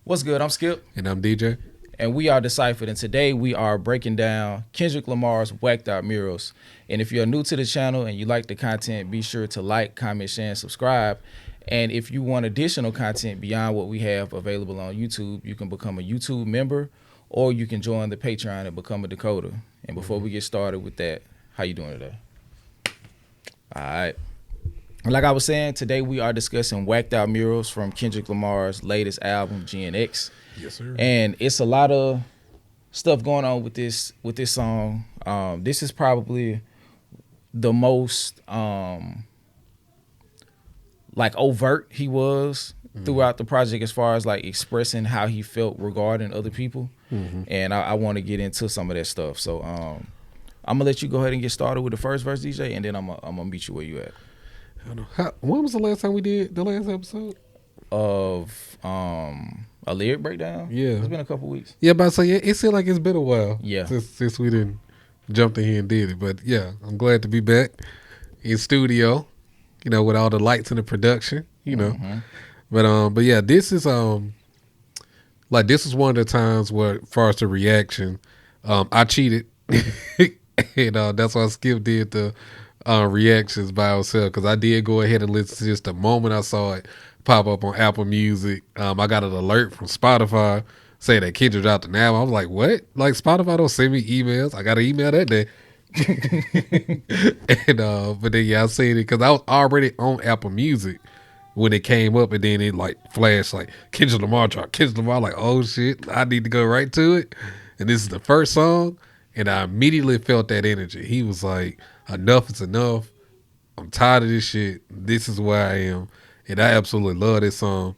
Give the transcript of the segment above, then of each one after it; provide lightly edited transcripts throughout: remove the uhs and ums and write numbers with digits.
What's good? I'm Skip. And I'm DJ. And we are DeCypherEd. And today we are breaking down Kendrick Lamar's Wacced Out Murals. And if you're new to the channel and you like the content, be sure to like, comment, share, and subscribe. And if you want additional content beyond what we have available on YouTube, you can become a YouTube member or you can join the Patreon and become a decoder. And before we get started with that, how you doing today? All right. Like I was saying, today we are discussing Wacced Out Murals from Kendrick Lamar's latest album, GNX. Yes, sir. And it's a lot of stuff going on with this song. This is probably the most like overt he was throughout the project as far as like expressing how he felt regarding other people. And I want to get into some of that stuff. So I'm gonna let you go ahead and get started with the first verse, DJ, and then I'm gonna meet you where you at. I don't know. When was the last time we did the last episode? Of a lyric breakdown? Yeah. It's been a couple weeks. Yeah, but I say it seemed like it's been a while. Yeah. Since we didn't jump in here and did it. But yeah, I'm glad to be back in studio, with all the lights and the production, But yeah, this is this is one of the times where, as far as the reaction, I cheated. And that's why Skip did the reactions by herself, because I did go ahead and listen to just the moment I saw it pop up on Apple Music. I got an alert from Spotify saying that Kendrick dropped an album. I was like, what? Like, Spotify don't send me emails. I got an email that day. And but then I seen it because I was already on Apple Music when it came up, and then it like flashed like Kendrick Lamar dropped. Kendrick Lamar, like, oh shit, I need to go right to it. And this is the first song, and I immediately felt that energy. He was like, enough is enough. I'm tired of this shit. This is where I am. And I absolutely love this song.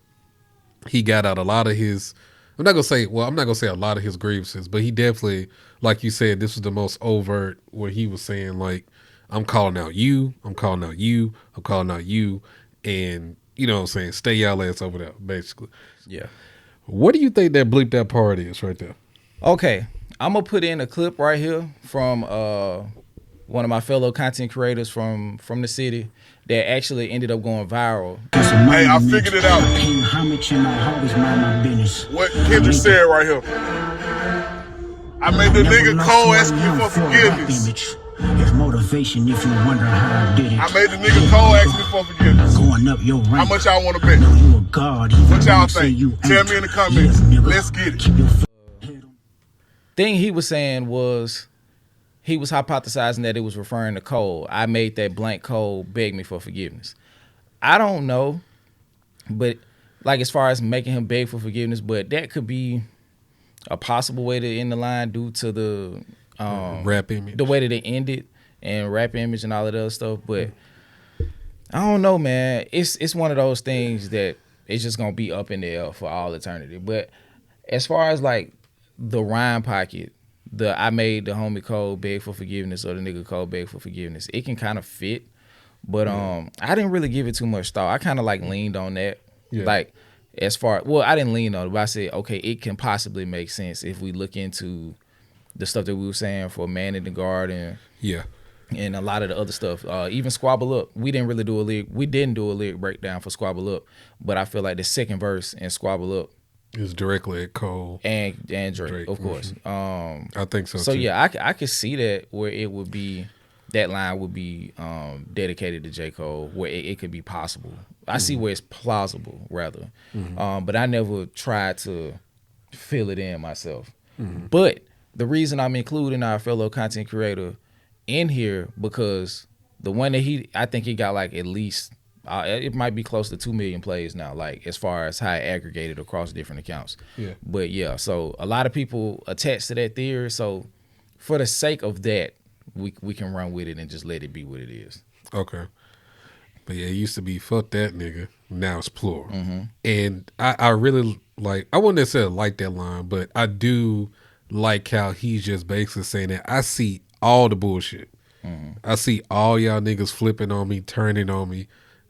He got out a lot of his, I'm not going to say a lot of his grievances, but he definitely, like you said, this was the most overt, where he was saying, like, I'm calling out you, I'm calling out you, I'm calling out you. And, you know what I'm saying, stay y'all ass over there, basically. Yeah. What do you think that bleep that part is right there? Okay. I'm going to put in a clip right here from one of my fellow content creators from the city that actually ended up going viral. Hey, I figured it out. What Kendrick said right here. I made the nigga Cole ask me for forgiveness. It's motivation if you wonder how I did it. I made the nigga Cole ask me for forgiveness. Going up your rank. How much y'all want to bet? No, you a god. What y'all think? Tell me in the comments. Let's get it. Thing he was saying was, he was hypothesizing that it was referring to Cole. I made that blank Cole beg me for forgiveness. I don't know, but like as far as making him beg for forgiveness, but that could be a possible way to end the line due to the rap image, the way that it ended, and rap image and all of that other stuff. But I don't know, man. It's one of those things that it's just gonna be up in the air for all eternity. But as far as like the rhyme pocket, I made the homie Cole beg for forgiveness, or the nigga Cole beg for forgiveness, it can kind of fit. But I didn't really give it too much thought. I kind of like leaned on that. Yeah. Like as far, well, I didn't lean on it, but I said, okay, it can possibly make sense if we look into the stuff that we were saying for Man in the Garden. Yeah. And a lot of the other stuff. Even Squabble Up. We didn't do a lyric breakdown for Squabble Up, but I feel like the second verse in Squabble Up is directly at Cole and Drake, of course. I think so. So too. yeah, I could see that where it would be, that line would be dedicated to J. Cole, where it could be possible. I see where it's plausible, rather. But I never tried to fill it in myself. But the reason I'm including our fellow content creator in here, because the one that I think he got like at least, it might be close to 2 million plays now, like as far as how it aggregated across different accounts. Yeah. But yeah, so a lot of people attach to that theory. So for the sake of that, we can run with it and just let it be what it is. Okay. But yeah, it used to be fuck that nigga. Now it's plural. And I really like, I wouldn't necessarily like that line, but I do like how he's just basically saying that I see all the bullshit. I see all y'all niggas flipping on me, turning on me,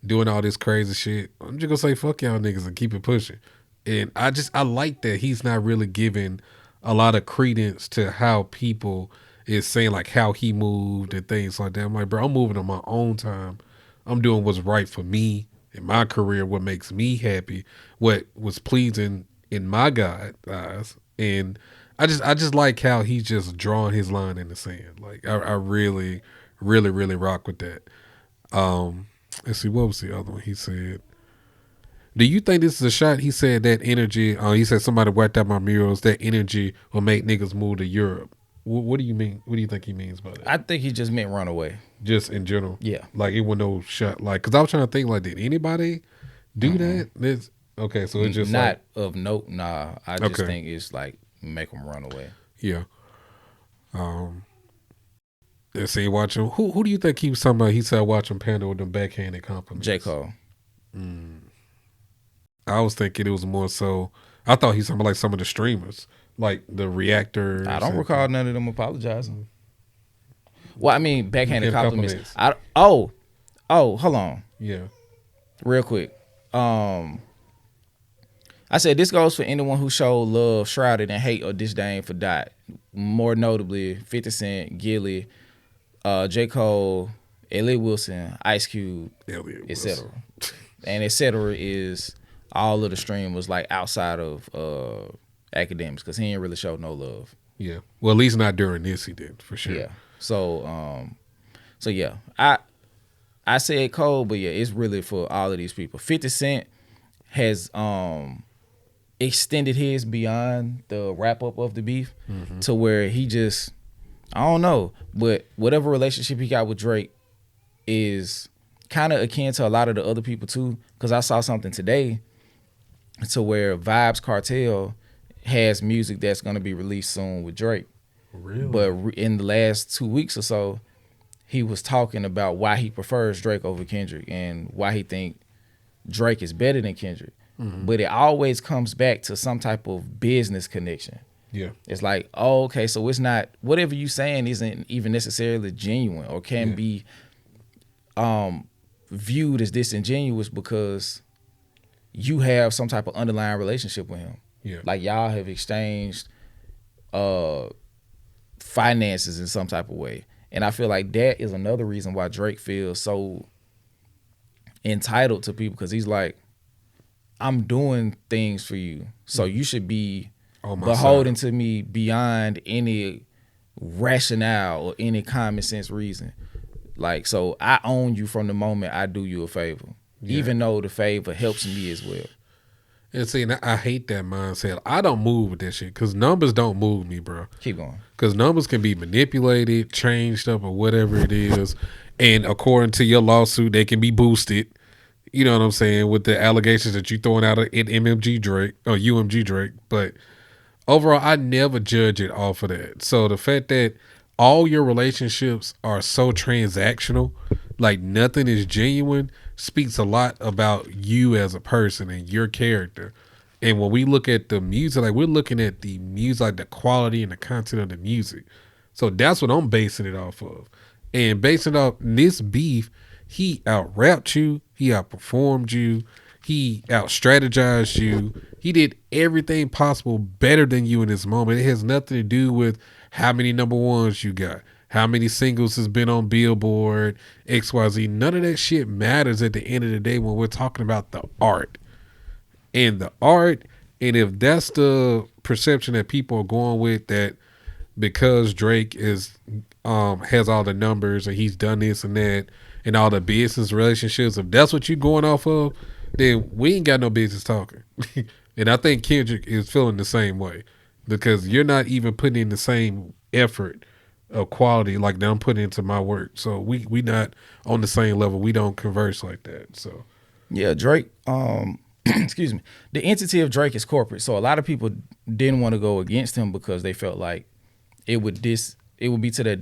doing all this crazy shit. I'm just gonna say fuck y'all niggas and keep it pushing. And I like that he's not really giving a lot of credence to how people is saying like how he moved and things like that. I'm like, bro, I'm moving on my own time. I'm doing what's right for me in my career, what makes me happy, what was pleasing in my God eyes, and I just like how he's just drawing his line in the sand. Like I really, really, really rock with that. Let's see, what was the other one he said? Do you think this is a shot? He said that energy. He said somebody wiped out my murals. That energy will make niggas move to Europe. What do you mean? What do you think he means by that? I think he just meant run away. Just in general. Yeah. Like it was no shot. Like, cause I was trying to think, like, did anybody do that? This okay. So it's just not like, of note. Nah, I just Okay. think it's like make them run away. yeah. Let's see. Watching who do you think he was talking about? He said watching Panda with them backhanded compliments. J. Cole. I was thinking it was more so. I thought he's talking about like some of the streamers, like the reactors. I don't and- recall none of them apologizing. Well, I mean, backhanded Backhanded compliments. Oh, hold on, Yeah. real quick. I said this goes for anyone who showed love shrouded in hate or disdain for Dot. More notably, 50 Cent, Gilly, J. Cole, Elliot Wilson, Ice Cube, Elliot Wilson. etc. And etc. is all of the stream was like outside of academics because he ain't really showed no love. Yeah. Well, at least not during this he did, for sure. Yeah. So yeah, I said Cole, but yeah, it's really for all of these people. 50 Cent has extended his beyond the wrap up of the beef to where he just, I don't know, but whatever relationship he got with Drake is kind of akin to a lot of the other people too. Because I saw something today to where Vibes Cartel has music that's going to be released soon with Drake. Really? But in the last 2 weeks or so, he was talking about why he prefers Drake over Kendrick and why he think Drake is better than Kendrick. But it always comes back to some type of business connection. Yeah. It's like, oh, okay, so it's not, whatever you saying isn't even necessarily genuine or can be viewed as disingenuous because you have some type of underlying relationship with him. Yeah. Like y'all have exchanged finances in some type of way. And I feel like that is another reason why Drake feels so entitled to people because he's like, I'm doing things for you. So you should be On my beholden to me beyond any rationale or any common sense reason. Like, so I own you from the moment I do you a favor, even though the favor helps me as well. And see, I hate that mindset. I don't move with that shit because numbers don't move me, bro. Keep going. Because numbers can be manipulated, changed up, or whatever it is. And according to your lawsuit, they can be boosted. You know what I'm saying? With the allegations that you throwing out at MMG Drake or UMG Drake. But overall, I never judge it off of that. So the fact that all your relationships are so transactional, like nothing is genuine, speaks a lot about you as a person and your character. And when we look at the music, like we're looking at the music, like the quality and the content of the music. So that's what I'm basing it off of. And basing it off this beef, he out-rapped you, he outperformed you, he out-strategized you. He did everything possible better than you in this moment. It has nothing to do with how many number ones you got, how many singles has been on Billboard, XYZ. None of that shit matters at the end of the day when we're talking about the art. And the art, and if that's the perception that people are going with, that because Drake is has all the numbers and he's done this and that and all the business relationships, if that's what you're going off of, then we ain't got no business talking. And I think Kendrick is feeling the same way because you're not even putting in the same effort of quality like that I'm putting into my work. So we not on the same level. We don't converse like that. So Yeah, Drake, excuse me. The entity of Drake is corporate. So a lot of people didn't want to go against him because they felt like it would be to their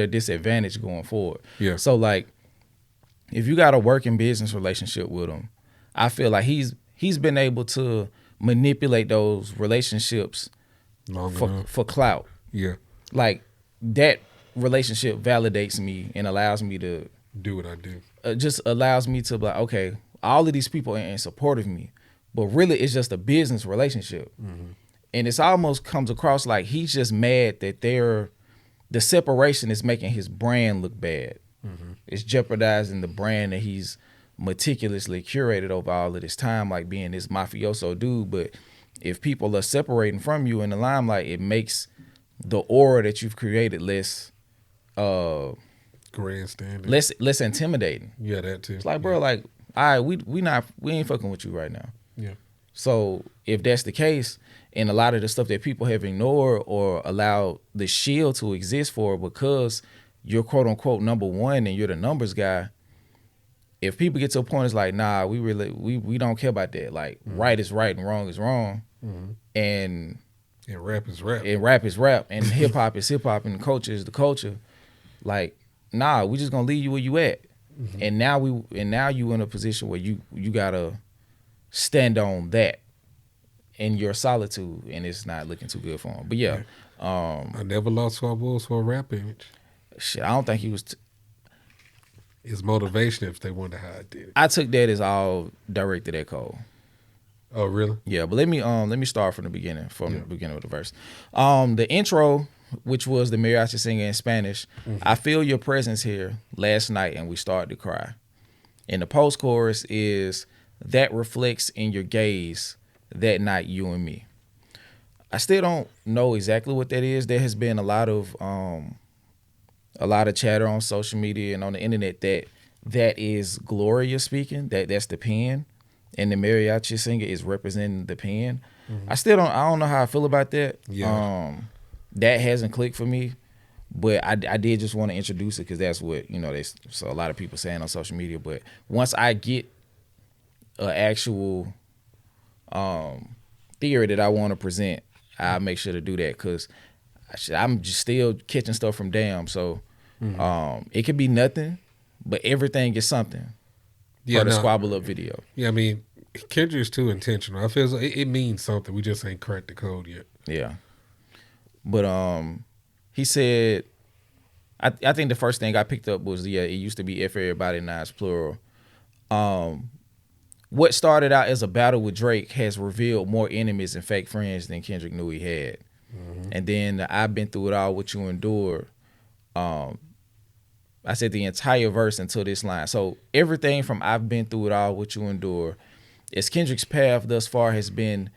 disadvantage going forward. Yeah. So like if you got a working business relationship with him, I feel like he's been able to manipulate those relationships for clout. Yeah. Like that relationship validates me and allows me to Do what I do. just allows me to be like, okay, all of these people are in support of me, but really it's just a business relationship. And it's almost comes across like he's just mad that the separation is making his brand look bad. It's jeopardizing the brand that he's meticulously curated over all of this time, like being this mafioso dude. But if people are separating from you in the limelight, it makes the aura that you've created less grandstanding, less intimidating. Yeah, that too. It's like, bro, like, all right, we ain't fucking with you right now. Yeah. So if that's the case, and a lot of the stuff that people have ignored or allowed the shield to exist for because you're quote unquote number one and you're the numbers guy, if people get to a point, it's like, nah, we don't care about that. Like, right is right and wrong is wrong. And rap is rap. And rap is rap. And hip hop is hip hop and culture is the culture. Like, nah, we just gonna leave you where you at. And now you in a position where you gotta stand on that in your solitude, and it's not looking too good for him. But yeah, I never lost what I was for a rap image. Shit, I don't think he was. It's motivation if they wonder how I did it. I took that as all directed at Cole. Oh, really? Yeah, but let me start from the beginning, the beginning of the verse. The intro, which was the mariachi singer in Spanish, I feel your presence here last night and we started to cry. And the post chorus is that reflects in your gaze that night, you and me. I still don't know exactly what that is. There has been a lot of chatter on social media and on the internet that is Gloria speaking, that's the pen, and the mariachi singer is representing the pen. I don't know how I feel about that. Yeah. That hasn't clicked for me, but I did just want to introduce it because that's what, so a lot of people saying on social media. But once I get an actual theory that I want to present, I'll make sure to do that because I'm just still catching stuff from Damn. So it could be nothing, but everything is something. For the Squabble Up video. Yeah, I mean, Kendrick's too intentional. I feel like it means something. We just ain't cracked the code yet. Yeah. But he said, I think the first thing I picked up was, it used to be F everybody, now it's plural. What started out as a battle with Drake has revealed more enemies and fake friends than Kendrick knew he had. And then I've been through it all, what you endured. I said the entire verse until this line. So everything from I've been through it all, what you endure, as Kendrick's path thus far has been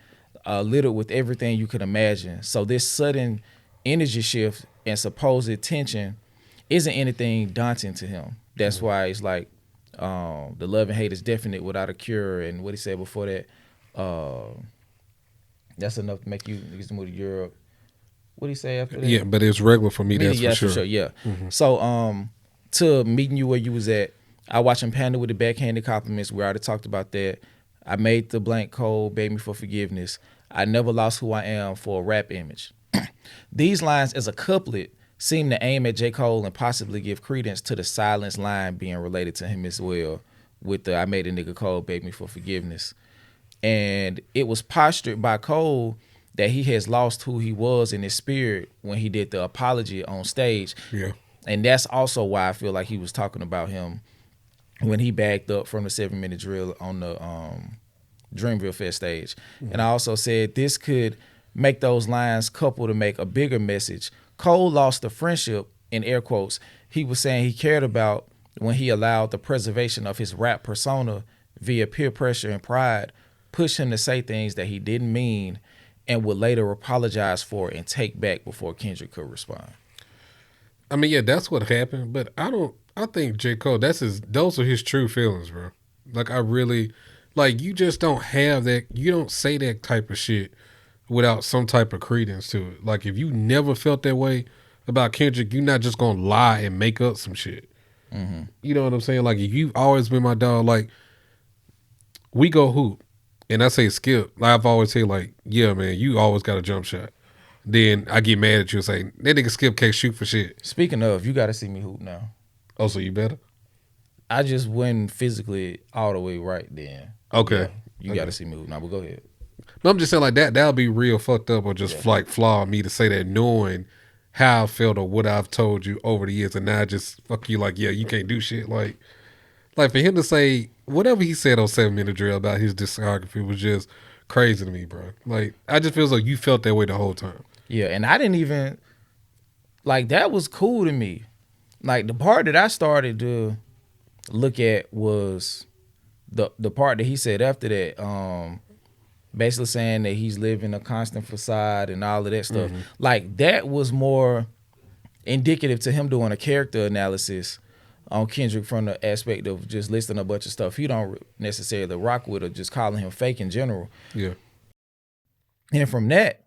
littered with everything you could imagine. So this sudden energy shift and supposed tension isn't anything daunting to him. That's why it's like the love and hate is definite without a cure. And what he said before that, that's enough to make you niggas move to Europe. What did he say after that? Yeah, but it's regular for me, that's for sure. Yeah. So to meeting you where you was at, I watched him pander with the backhanded compliments. We already talked about that. I made the blank cold, beg me for forgiveness. I never lost who I am for a rap image. These lines as a couplet seem to aim at J. Cole and possibly give credence to the silence line being related to him as well, with the I made a nigga cold, beg me for forgiveness. And it was postured by Cole that he has lost who he was in his spirit when he did the apology on stage. Yeah. And that's also why I feel like he was talking about him when he backed up from the 7-minute drill on the Dreamville Fest stage. And I also said this could make those lines couple to make a bigger message. Cole lost the friendship, in air quotes, he was saying he cared about when he allowed the preservation of his rap persona via peer pressure and pride push him to say things that he didn't mean and would later apologize for and take back before Kendrick could respond. I mean, yeah, that's what happened, but I think J. Cole, those are his true feelings, bro. Like, you just don't have that, you don't say that type of shit without some type of credence to it. Like, if you never felt that way about Kendrick, you're not just gonna lie and make up some shit. You know what I'm saying? Like, if you've always been my dog, like, we go hoop, and I say Skip, I've always said, like, yeah, man, you always got a jump shot. Then I get mad at you and say, that nigga Skip can't shoot for shit. Speaking of, you got to see me hoop now. Oh, so you better? I just wasn't physically all the way right then. Okay. Yeah, you got to see me hoop now, but go ahead. No, I'm just saying, like, that'll be real fucked up or just, like, flaw me to say that knowing how I felt or what I've told you over the years, and now I just fuck you like, yeah, you can't do shit. Like for him to say whatever he said on 7-minute drill about his discography was just crazy to me, bro. Like, I just feel like you felt that way the whole time. Yeah, and I didn't even, like, that was cool to me. Like, the part that I started to look at was the part that he said after that, basically saying that he's living a constant facade and all of that stuff. Like that was more indicative to him doing a character analysis on Kendrick from the aspect of just listing a bunch of stuff he don't necessarily rock with or just calling him fake in general. Yeah. And from that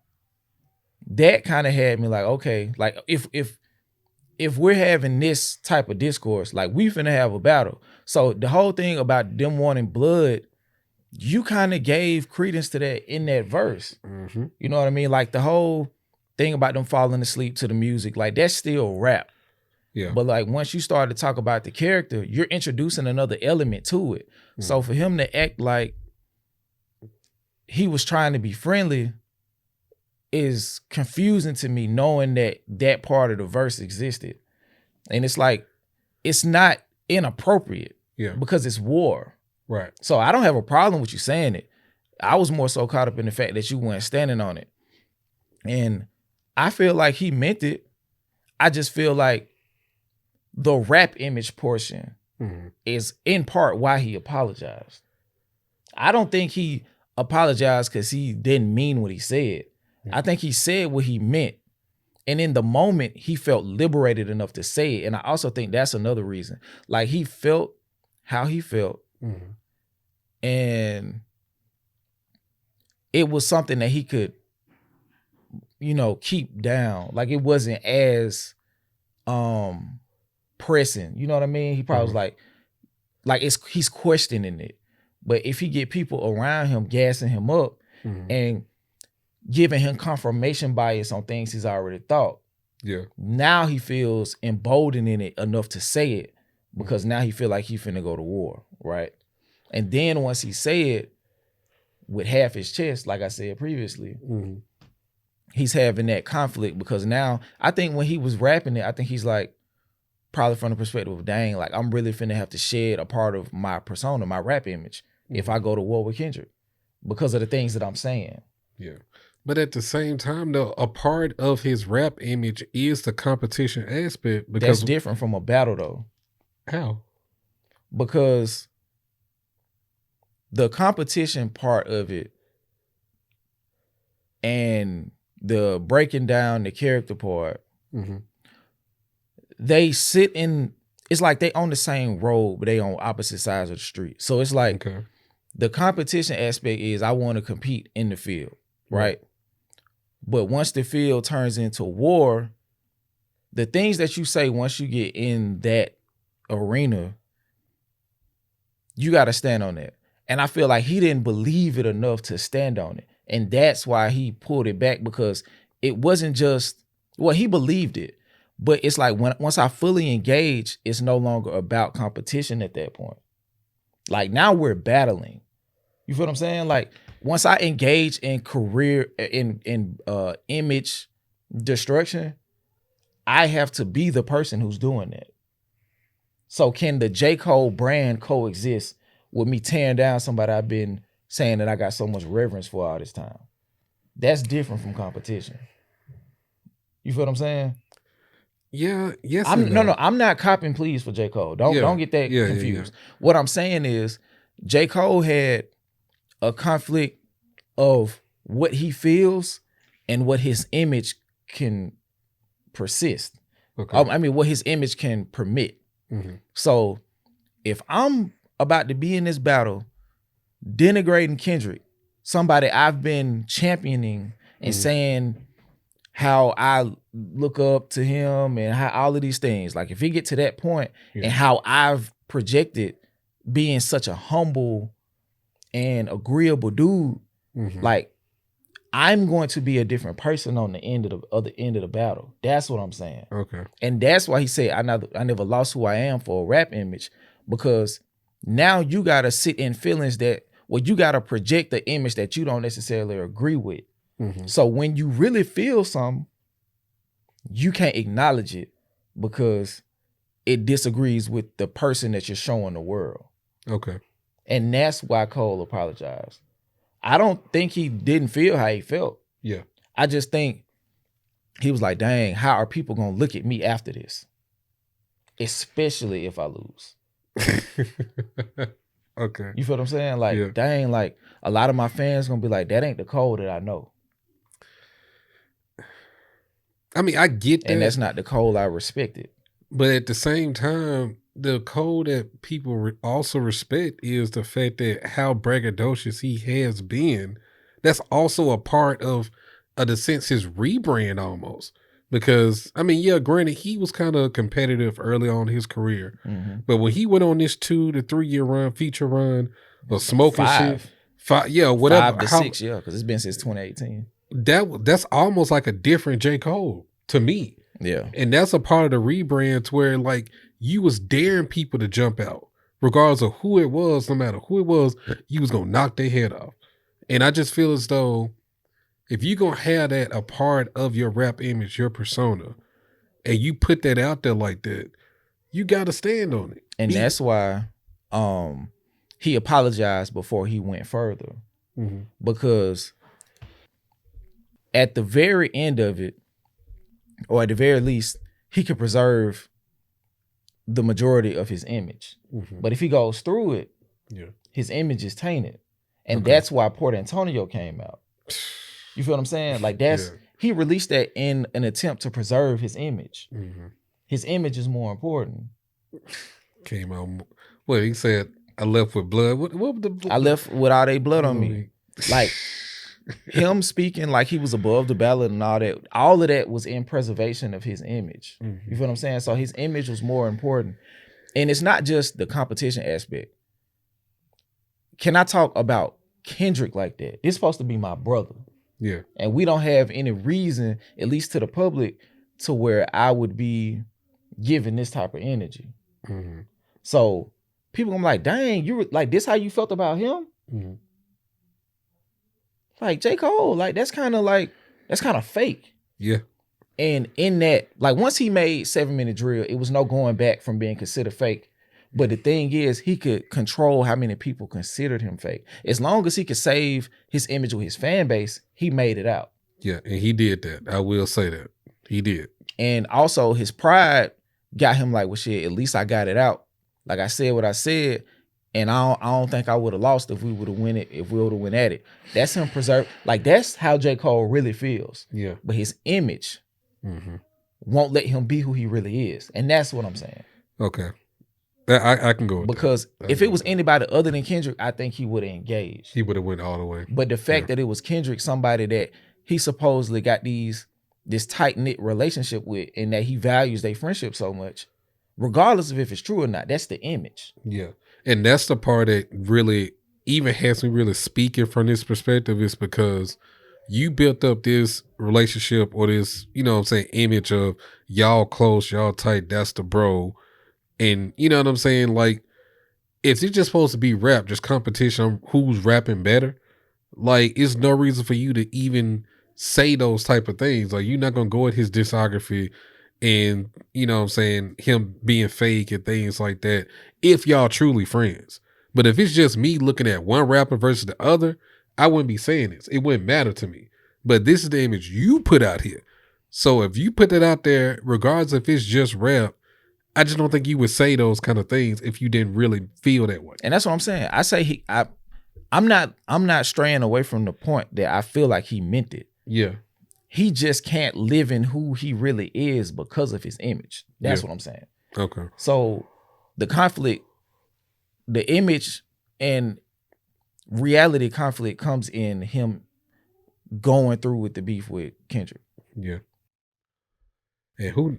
kind of had me like, okay, like if we're having this type of discourse, like we finna have a battle. So the whole thing about them wanting blood, you kind of gave credence to that in that verse. You know what I mean? Like the whole thing about them falling asleep to the music, like that's still rap. Yeah. But like once you start to talk about the character, you're introducing another element to it. So for him to act like he was trying to be friendly is confusing to me, knowing that that part of the verse existed. And it's like, it's not inappropriate because it's war. Right. So I don't have a problem with you saying it. I was more so caught up in the fact that you weren't standing on it. And I feel like he meant it. I just feel like the rap image portion is in part why he apologized. I don't think he apologized because he didn't mean what he said. I think he said what he meant. And in the moment, he felt liberated enough to say it. And I also think that's another reason. Like he felt how he felt. And it was something that he could, you know, keep down. Like it wasn't as pressing. You know what I mean? He probably was like he's questioning it. But if he get people around him gassing him up and giving him confirmation bias on things he's already thought, now he feels emboldened in it enough to say it because now he feel like he finna go to war, right? And then once he say it with half his chest, like I said previously, he's having that conflict because now I think when he was rapping it, I think he's like, probably from the perspective of, dang, like I'm really finna have to shed a part of my persona, my rap image, if I go to war with Kendrick because of the things that I'm saying. Yeah. But at the same time, though, a part of his rap image is the competition aspect. Because that's different from a battle, though. How? Because the competition part of it and the breaking down the character part, they sit in, it's like they on the same road, but they on opposite sides of the street. So it's like the competition aspect is I want to compete in the field, right? But once the field turns into war, the things that you say once you get in that arena, you got to stand on that. And I feel like he didn't believe it enough to stand on it. And that's why he pulled it back because it wasn't just, well, he believed it. But it's like once I fully engage, it's no longer about competition at that point. Like now we're battling. You feel what I'm saying? Like once I engage in career, in image destruction, I have to be the person who's doing that. So can the J. Cole brand coexist with me tearing down somebody I've been saying that I got so much reverence for all this time? That's different from competition. You feel what I'm saying? Yeah, yes. I'm not copping pleas for J. Cole. Don't get that confused. What I'm saying is J. Cole had a conflict of what he feels and what his image can persist. I mean, what his image can permit. So if I'm about to be in this battle, denigrating Kendrick, somebody I've been championing and saying how I look up to him and how all of these things, like if he get to that point and how I've projected being such a humble and agreeable dude, like I'm going to be a different person on the end of the other end of the battle. That's what I'm saying. Okay. And that's why he said I never lost who I am for a rap image, because now you gotta sit in feelings that, well, you gotta project the image that you don't necessarily agree with. So when you really feel something, you can't acknowledge it because it disagrees with the person that you're showing the world. Okay. And that's why Cole apologized. I don't think he didn't feel how he felt. Yeah. I just think he was like, dang, how are people gonna look at me after this? Especially if I lose. Okay. You feel what I'm saying? Like, Yeah. dang, like a lot of my fans gonna be like, that ain't the Cole that I know. I mean, I get that. And that's not the Cole I respected. But at the same time, the Cole that people also respect is the fact that how braggadocious he has been. That's also a part of the sense his rebrand almost. Because, I mean, yeah, granted, he was kind of competitive early on in his career. Mm-hmm. But when he went on this 2 to 3 year run, feature run, or smoking shit, 5 whatever. 5 to 6, yeah, because it's been since 2018. That's almost like a different J. Cole to me. Yeah. And that's a part of the rebrand where like you was daring people to jump out, regardless of who it was, no matter who it was, you was gonna knock their head off. And I just feel as though if you gonna have that a part of your rap image, your persona, and you put that out there like that, you gotta stand on it. And that's why he apologized before he went further. Mm-hmm. Because at the very end of it, or at the very least, he could preserve the majority of his image. Mm-hmm. But if he goes through it, his image is tainted. And that's why Port Antonio came out. You feel what I'm saying? Like he released that in an attempt to preserve his image. Mm-hmm. His image is more important. Came out. Well, he said, I left with blood. What was the blood? I left with all they blood on me. Like him speaking like he was above the ballot and all of that was in preservation of his image. Mm-hmm. You feel what I'm saying? So his image was more important. And it's not just the competition aspect. Can I talk about Kendrick like that? It's supposed to be my brother. Yeah. And we don't have any reason, at least to the public, to where I would be giving this type of energy. Mm-hmm. So people gonna be like, dang, you were like this how you felt about him? Mm-hmm. Like J. Cole, like that's kind of fake. Yeah. And in that, like once he made 7 Minute Drill, it was no going back from being considered fake. But the thing is, he could control how many people considered him fake. As long as he could save his image with his fan base, he made it out. Yeah, and he did that. I will say that. He did. And also his pride got him like, well, shit, at least I got it out. Like I said what I said, and I don't think I would have lost if we would have win it, if we would have went at it. That's him preserved. Like that's how J. Cole really feels. Yeah. But his image won't let him be who he really is. And that's what I'm saying. Okay. I can go with because that. if it was anybody other than Kendrick, I think he would have engaged. He would have went all the way. But the fact that it was Kendrick, somebody that he supposedly got this tight-knit relationship with, and that he values their friendship so much, regardless of if it's true or not, that's the image. Yeah. And that's the part that really even has me really speaking from this perspective, is because you built up this relationship or this, you know what I'm saying, image of y'all close, y'all tight, that's the bro. And you know what I'm saying? Like, if it's just supposed to be rap, just competition on who's rapping better, like, it's no reason for you to even say those type of things. Like, you're not going to go at his discography and, you know what I'm saying, him being fake and things like that, if y'all truly friends. But if it's just me looking at one rapper versus the other, I wouldn't be saying this. It wouldn't matter to me. But this is the image you put out here. So if you put that out there, regardless if it's just rap, I just don't think you would say those kind of things if you didn't really feel that way. And that's what I'm saying. I say I'm not straying away from the point that I feel like he meant it. Yeah. He just can't live in who he really is because of his image. That's what I'm saying. Okay. So the conflict, the image and reality conflict comes in him going through with the beef with Kendrick. Yeah. And who...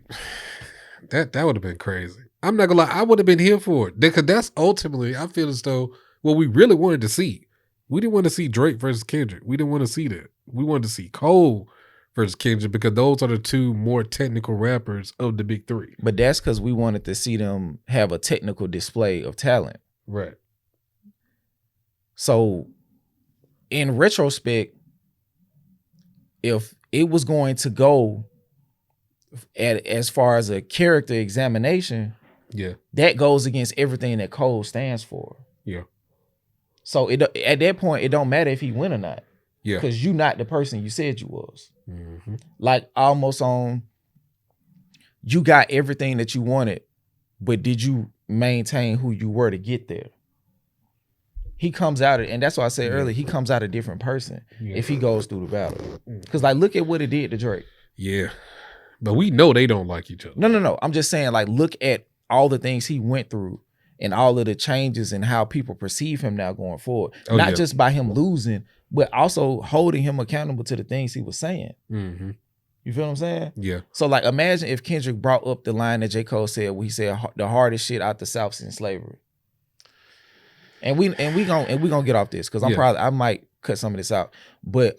That would have been crazy. I'm not gonna lie, I would have been here for it. Because that's ultimately, I feel as though, what we really wanted to see. We didn't want to see Drake versus Kendrick. We didn't want to see that. We wanted to see Cole versus Kendrick, because those are the two more technical rappers of the big three. But that's because we wanted to see them have a technical display of talent. Right. So in retrospect, if it was going to go as far as a character examination, yeah, that goes against everything that Cole stands for. Yeah. So at that point, it don't matter if he win or not. Yeah. Because you not the person you said you was. Mm-hmm. Like almost on, you got everything that you wanted, but did you maintain who you were to get there? he comes out, and that's why I said earlier, he comes out a different person if he goes through the battle. Because like, look at what it did to Drake. Yeah, but we know they don't like each other. No. I'm just saying, like, look at all the things he went through and all of the changes and how people perceive him now going forward. Not just by him losing, but also holding him accountable to the things he was saying. Mm-hmm. You feel what I'm saying? Yeah. So like, imagine if Kendrick brought up the line that J. Cole said, where he said the hardest shit out the South since slavery. And we gonna get off this because I might cut some of this out, but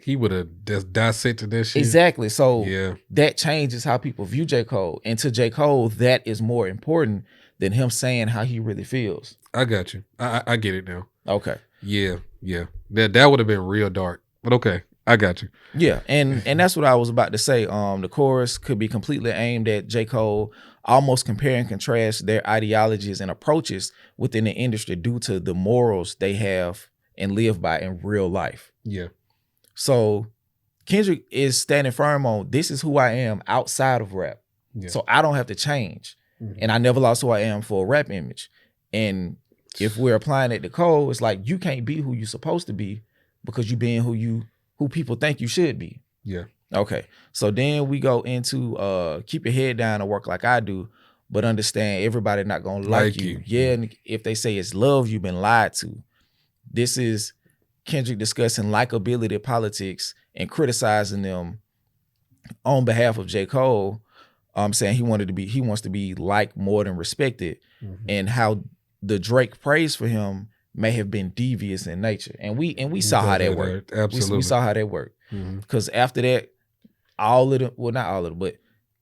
he would have just dissected that shit. Exactly. So yeah, that changes how people view J. Cole, and to J. Cole, that is more important than him saying how he really feels. I got you. I get it now. Okay. Yeah. That would have been real dark, but okay. I got you. Yeah, and that's what I was about to say. The chorus could be completely aimed at J. Cole, almost compare and contrast their ideologies and approaches within the industry due to the morals they have and live by in real life. Yeah. So Kendrick is standing firm on, this is who I am outside of rap. Yeah. So I don't have to change. Mm-hmm. And I never lost who I am for a rap image. And if we're applying it to Cole, it's like, you can't be who you're supposed to be because you being who people think you should be. Yeah. Okay. So then we go into keep your head down and work like I do, but understand everybody not gonna like you. Yeah, and if they say it's love, you've been lied to. This is Kendrick discussing likability politics and criticizing them on behalf of J. Cole. Saying he wants to be liked more than respected, and how the Drake praise for him may have been devious in nature. And we saw how that worked. Absolutely. We saw how that worked. Because after that, not all of them, but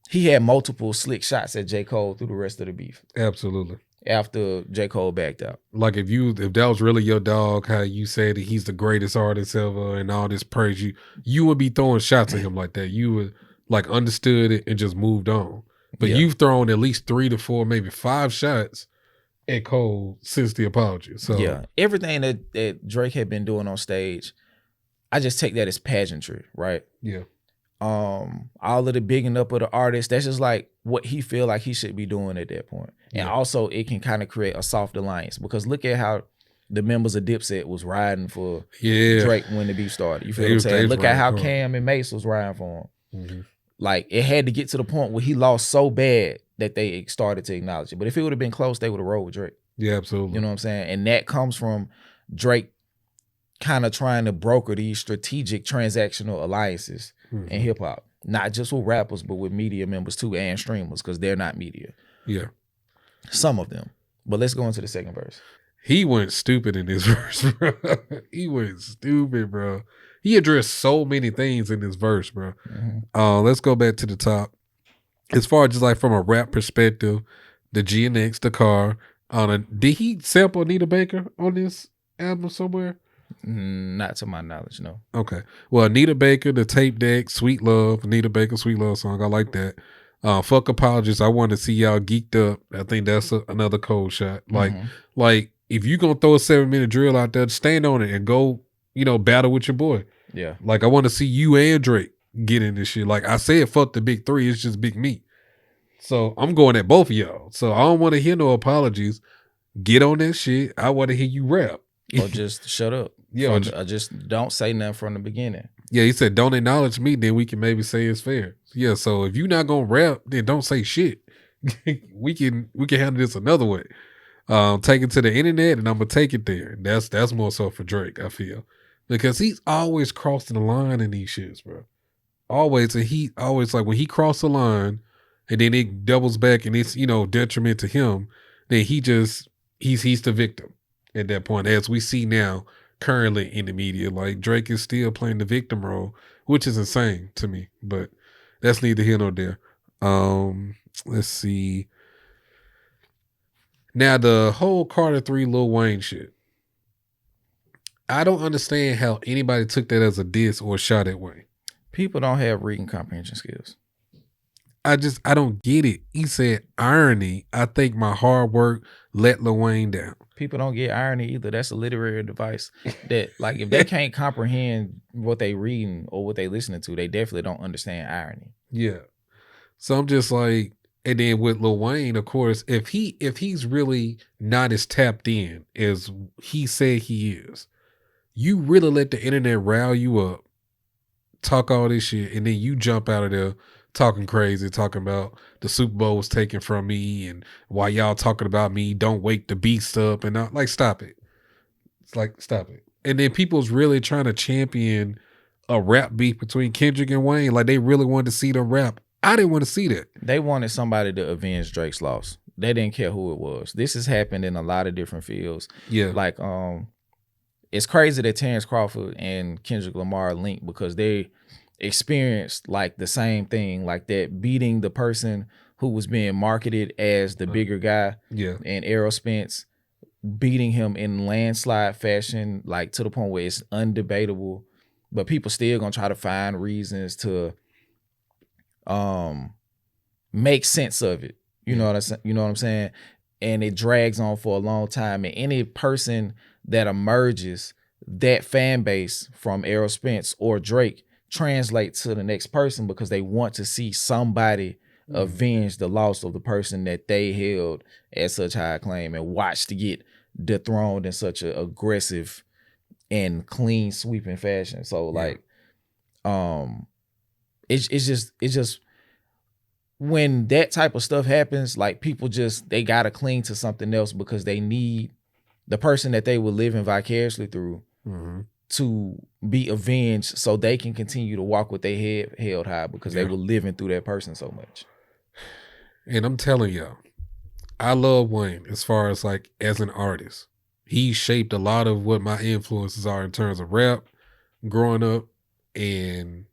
he had multiple slick shots at J. Cole through the rest of the beef. Absolutely. After J. Cole backed out. Like if that was really your dog, how you said that he's the greatest artist ever and all this praise, you would be throwing shots at him like that. You would like understood it and just moved on. But you've thrown at least 3 to 4, maybe 5 shots at Cole since the apology. So yeah, everything that Drake had been doing on stage, I just take that as pageantry, right? Yeah. All of the bigging up of the artist, that's just like what he feel like he should be doing at that point. And also it can kind of create a soft alliance, because look at how the members of Dipset was riding for Drake when the beef started. You feel what I'm saying? Look at how Cam and Mace was riding for him. Like it had to get to the point where he lost so bad that they started to acknowledge it. But if it would have been close, they would have rolled with Drake. Yeah, absolutely. You know what I'm saying? And that comes from Drake kind of trying to broker these strategic transactional alliances in hip hop. Not just with rappers, but with media members too, and streamers, because they're not media. Yeah. Some of them. But let's go into the second verse. He went stupid in this verse, bro. He went stupid, bro. He addressed so many things in this verse, bro. Let's go back to the top. As far as just like from a rap perspective, the GNX, the car. Did he sample Anita Baker on this album somewhere? Not to my knowledge, no. Okay. Well, Anita Baker, the tape deck, Sweet Love, Anita Baker, Sweet Love song. I like that. Fuck Apologies. I want to see y'all geeked up. I think that's another cold shot. Like if you gonna throw a 7-minute drill out there, stand on it and go, battle with your boy. Yeah. Like I want to see you and Drake get in this shit. Like I said, fuck the big 3. It's just Big Me. So I'm going at both of y'all. So I don't want to hear no apologies. Get on that shit. I want to hear you rap. Or just shut up. Yeah. Or just don't say nothing from the beginning. Yeah, he said, don't acknowledge me, then we can maybe say it's fair. Yeah, so if you're not gonna rap, then don't say shit. we can handle this another way. Take it to the internet, and I'm gonna take it there. That's more so for Drake, I feel, because he's always crossing the line in these shits, bro. Always, and he always like when he crossed the line, and then it doubles back, and it's detriment to him. Then he's the victim at that point, as we see now currently in the media. Like Drake is still playing the victim role, which is insane to me, but that's neither here nor there. Let's see. Now the whole Carter 3 Lil Wayne shit, I don't understand how anybody took that as a diss or a shot at Wayne. People don't have reading comprehension skills. I don't get it. He said irony. I think my hard work let Lil Wayne down. People don't get irony either. That's a literary device that, like, if they can't comprehend what they reading or what they listening to, they definitely don't understand irony. Yeah. So I'm just like, And then with Lil Wayne, of course, if he's really not as tapped in as he said he is, you really let the internet rile you up, talk all this shit, and then you jump out of there talking crazy, talking about the Super Bowl was taken from me and why y'all talking about me, don't wake the beast up, and like, stop it. It's like, stop it. And then people's really trying to champion a rap beef between Kendrick and Wayne. Like, they really wanted to see them rap. I didn't want to see that. They wanted somebody to avenge Drake's loss. They didn't care who it was. This has happened in a lot of different fields. Yeah. Like, it's crazy that Terrence Crawford and Kendrick Lamar linked because they experienced like the same thing, like that, beating the person who was being marketed as the bigger guy. Yeah. And Errol Spence beating him in landslide fashion, like to the point where it's undebatable, but people still gonna try to find reasons to make sense of it. You know what I'm saying? And it drags on for a long time. And any person that emerges, that fan base from Errol Spence or Drake translates to the next person because they want to see somebody avenge the loss of the person that they held at such high acclaim and watch to get dethroned in such an aggressive and clean sweeping fashion. So like, it's just when that type of stuff happens, like people they gotta cling to something else because they need the person that they were living vicariously through to be avenged so they can continue to walk with their head held high because they were living through that person so much. And I'm telling y'all, I love Wayne as far as like as an artist. He shaped a lot of what my influences are in terms of rap growing up. And,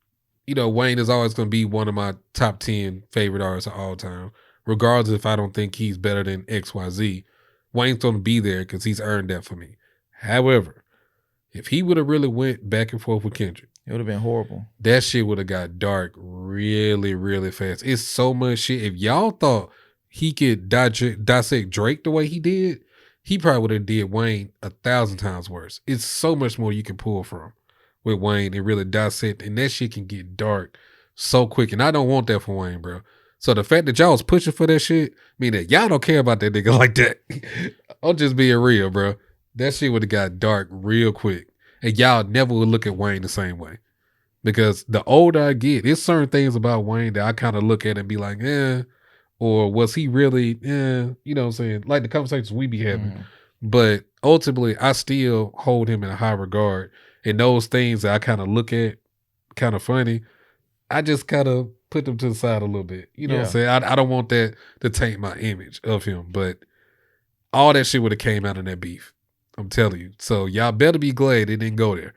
you know, Wayne is always going to be one of my top 10 favorite artists of all time, regardless if I don't think he's better than XYZ. Wayne's going to be there because he's earned that for me. However, if he would have really went back and forth with Kendrick, it would have been horrible. That shit would have got dark really, really fast. It's so much shit. If y'all thought he could dissect Drake the way he did, he probably would have did Wayne 1,000 times worse. It's so much more you can pull from with Wayne and really dissect, and that shit can get dark so quick. And I don't want that for Wayne, bro. So the fact that y'all was pushing for that shit mean that y'all don't care about that nigga like that. I'm just being real, bro. That shit would have got dark real quick. And y'all never would look at Wayne the same way. Because the older I get, there's certain things about Wayne that I kind of look at and be like, or was he really, you know what I'm saying? Like the conversations we be having. But ultimately, I still hold him in a high regard. And those things that I kind of look at kind of funny, I just kind of put them to the side a little bit. You know what I'm saying? I don't want that to taint my image of him. But all that shit would have came out in that beef. I'm telling you. So y'all better be glad it didn't go there.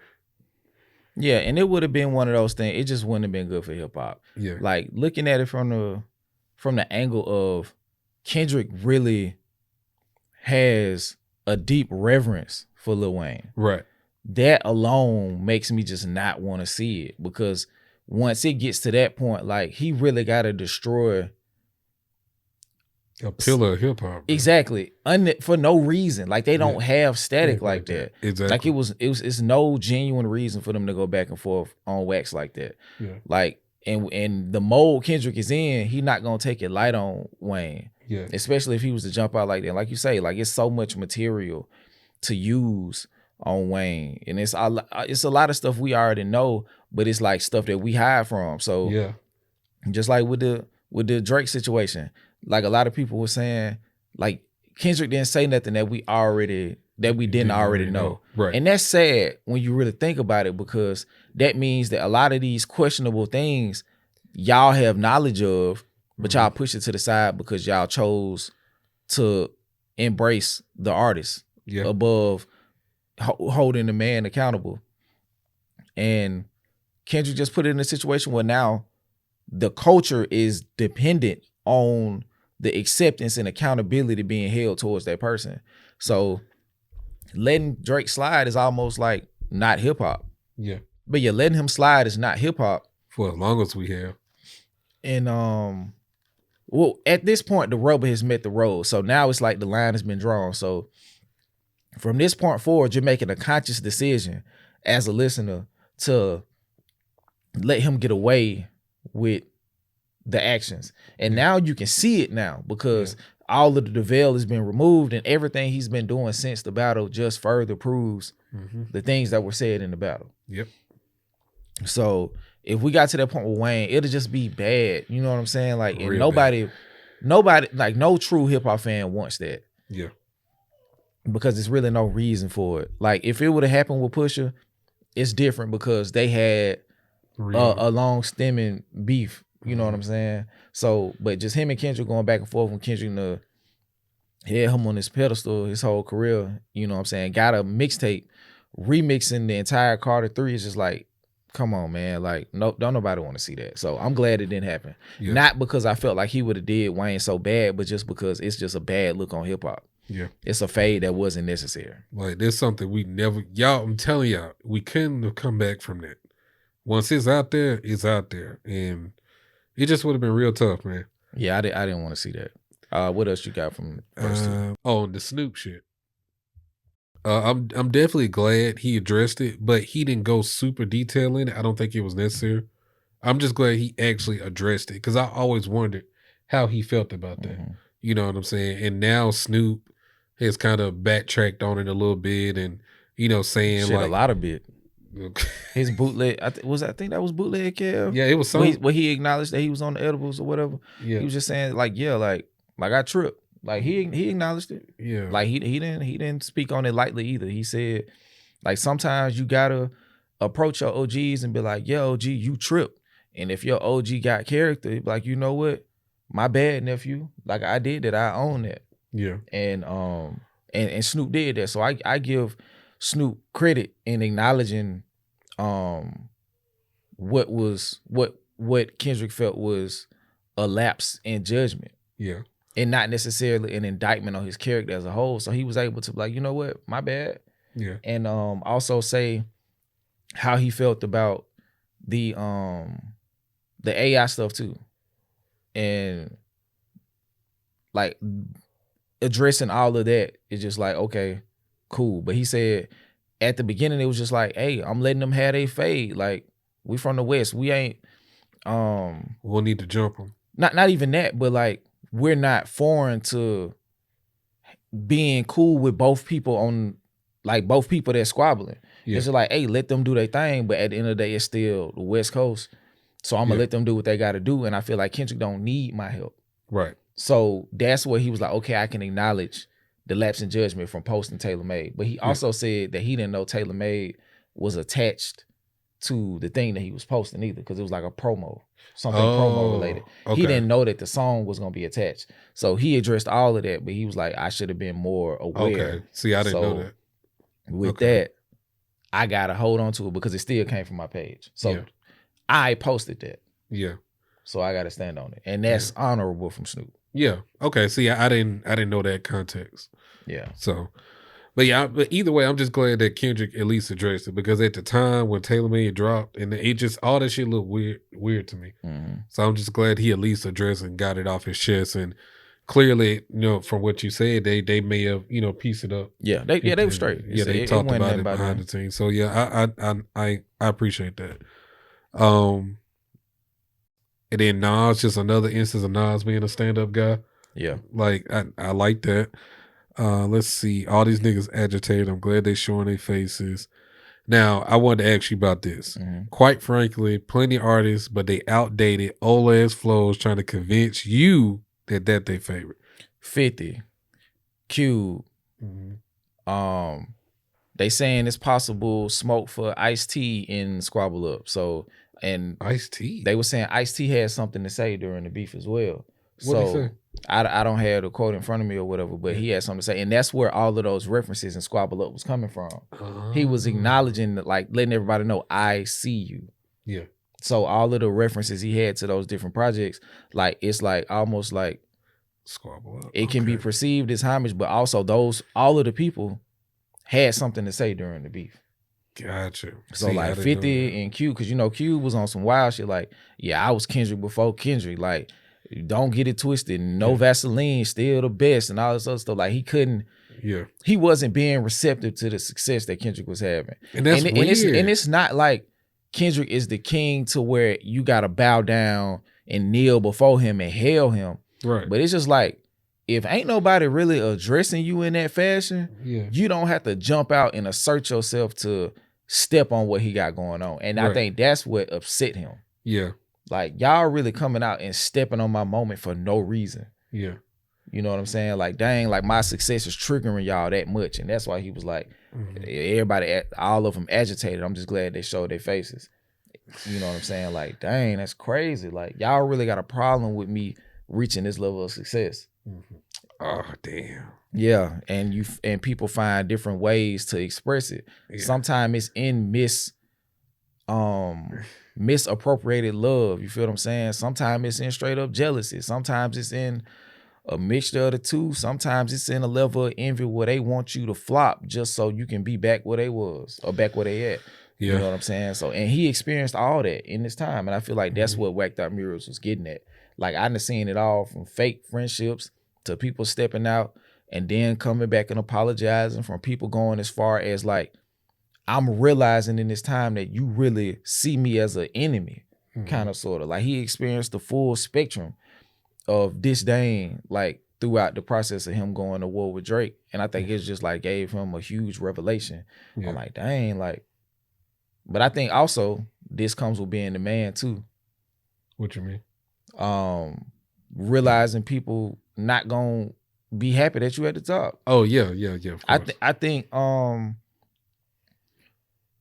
Yeah, and it would have been one of those things. It just wouldn't have been good for hip hop. Yeah. Like looking at it from the angle of Kendrick really has a deep reverence for Lil Wayne. Right. That alone makes me just not want to see it because once it gets to that point, like he really got to destroy a pillar of hip hop. Exactly. For no reason. Like they don't have static like that. Exactly. Like it's no genuine reason for them to go back and forth on Wacced like that. Yeah. Like and the mold Kendrick is in, he not gonna take it light on Wayne. Yeah. Especially if he was to jump out like that. Like you say, like it's so much material to use on Wayne. And it's a lot of stuff we already know, but it's like stuff that we hide from. So yeah. Just like with the Drake situation. Like a lot of people were saying, like Kendrick didn't say nothing that we didn't already know. Right. And that's sad when you really think about it because that means that a lot of these questionable things y'all have knowledge of, but y'all push it to the side because y'all chose to embrace the artist above holding the man accountable. And Kendrick just put it in a situation where now the culture is dependent on the acceptance and accountability being held towards that person. So letting Drake slide is almost like not hip hop. Yeah. But yeah, letting him slide is not hip hop. For as long as we have. And well, at this point the rubber has met the road. So now it's like the line has been drawn. So from this point forward, you're making a conscious decision as a listener to let him get away with the actions. And now you can see it now because all of the veil has been removed and everything he's been doing since the battle just further proves the things that were said in the battle. Yep. So if we got to that point with Wayne, it'll just be bad. You know what I'm saying? Like, and Real nobody, like no true hip hop fan wants that. Yeah. Because there's really no reason for it. Like if it would have happened with Pusha, it's different because they had a long stemming beef. You know what I'm saying? So, but just him and Kendrick going back and forth when Kendrick had him on this pedestal his whole career, you know what I'm saying? Got a mixtape, remixing the entire Carter 3 is just like, come on, man. Like, no, don't nobody want to see that. So I'm glad it didn't happen. Yeah. Not because I felt like he would have did Wayne so bad, but just because it's just a bad look on hip hop. Yeah. It's a fade that wasn't necessary. Like, there's something we never, y'all, I'm telling y'all, we couldn't have come back from that. Once it's out there, it's out there. And it just would have been real tough, man. Yeah, I didn't want to see that. What else you got from first two? Oh, the Snoop shit. I'm definitely glad he addressed it, but he didn't go super detailed in it. I don't think it was necessary. I'm just glad he actually addressed it because I always wondered how he felt about that. You know what I'm saying? And now Snoop has kind of backtracked on it a little bit, and saying shit, like a lot of bit. His bootleg, I think that was bootleg Kev. Yeah, it was something where he acknowledged that he was on the edibles or whatever. Yeah, he was just saying like I tripped. Like he acknowledged it. Yeah, like he didn't speak on it lightly either. He said like sometimes you gotta approach your OGs and be like, yeah, OG, you tripped. And if your OG got character, like, you know what, my bad, nephew. Like I did that. I own that. Yeah, and Snoop did that. So I give Snoop credit in acknowledging what Kendrick felt was a lapse in judgment. Yeah. And not necessarily an indictment on his character as a whole. So he was able to be like, you know what, my bad. Yeah. And also say how he felt about the AI stuff too. And like addressing all of that is just like, okay, cool. But he said at the beginning, it was just like, hey, I'm letting them have their fade. Like, we from the West. We ain't we'll need to jump them. Not even that, but like we're not foreign to being cool with both people on like both people that's squabbling. Yeah. It's just like, hey, let them do their thing, but at the end of the day, it's still the West Coast. So I'm gonna let them do what they gotta do. And I feel like Kendrick don't need my help. Right. So that's where he was like, okay, I can acknowledge the lapse in judgment from posting Taylor Made. But he also said that he didn't know Taylor Made was attached to the thing that he was posting either, because it was like a promo, something promo related. Okay. He didn't know that the song was gonna be attached. So he addressed all of that, but he was like, I should have been more aware. Okay. See, I didn't know that. With that, I gotta hold on to it because it still came from my page. So I posted that. Yeah. So I gotta stand on it. And that's honorable from Snoop. Yeah. Okay. See, I didn't know that context. Yeah. So, but either way, I'm just glad that Kendrick at least addressed it, because at the time when Taylor Made dropped, and it just all that shit looked weird to me. Mm-hmm. So I'm just glad he at least addressed and got it off his chest. And clearly, from what you said, they may have pieced it up. Yeah. They were straight. Yeah. They talked about it behind the scenes. So yeah, I appreciate that. And then Nas, just another instance of Nas being a stand-up guy. Yeah. Like, I like that. Let's see. All these niggas agitated. I'm glad they showing their faces. Now, I wanted to ask you about this. Mm-hmm. Quite frankly, plenty of artists, but they outdated, old-ass flows trying to convince you that they favorite. 50, Cube. Mm-hmm. They saying it's possible smoke for Ice-T in Squabble Up. So... And Ice-T, they were saying Ice-T had something to say during the beef as well. What did he say? I don't have the quote in front of me or whatever, but he had something to say. And that's where all of those references in Squabble Up was coming from. He was acknowledging, like, letting everybody know, I see you. Yeah. So all of the references he had to those different projects, like, it's like almost like Squabble Up. It can be perceived as homage, but also all of the people had something to say during the beef. Gotcha. So like 50 and Q, because Q was on some wild shit like, yeah, I was Kendrick before Kendrick. Like, don't get it twisted. No Vaseline, still the best, and all this other stuff. Like he wasn't being receptive to the success that Kendrick was having. And that's weird. And it's not like Kendrick is the king to where you gotta bow down and kneel before him and hail him. Right. But it's just like, if ain't nobody really addressing you in that fashion, you don't have to jump out and assert yourself to step on what he got going on. And I think that's what upset him. Yeah. Like, y'all really coming out and stepping on my moment for no reason. Yeah. You know what I'm saying? Like, dang, like my success is triggering y'all that much. And that's why he was like, everybody, all of them agitated. I'm just glad they showed their faces. You know what I'm saying? Like, dang, that's crazy. Like, y'all really got a problem with me reaching this level of success. Oh, damn. Yeah. And people find different ways to express it. Yeah. Sometimes it's in misappropriated love. You feel what I'm saying? Sometimes it's in straight up jealousy. Sometimes it's in a mixture of the two. Sometimes it's in a level of envy where they want you to flop just so you can be back where they was or back where they at. Yeah. You know what I'm saying? So, and he experienced all that in this time. And I feel like that's what Wacced Out Murals was getting at. Like, I done seen it all from fake friendships to people stepping out and then coming back and apologizing, from people going as far as like, I'm realizing in this time that you really see me as an enemy, kind of, sort of. Like, he experienced the full spectrum of disdain, like, throughout the process of him going to war with Drake. And I think it's just like gave him a huge revelation. I'm like, dang, like, but I think also this comes with being the man too. What you mean? Realizing people not gonna be happy that you at the top. Oh yeah. Of course. I think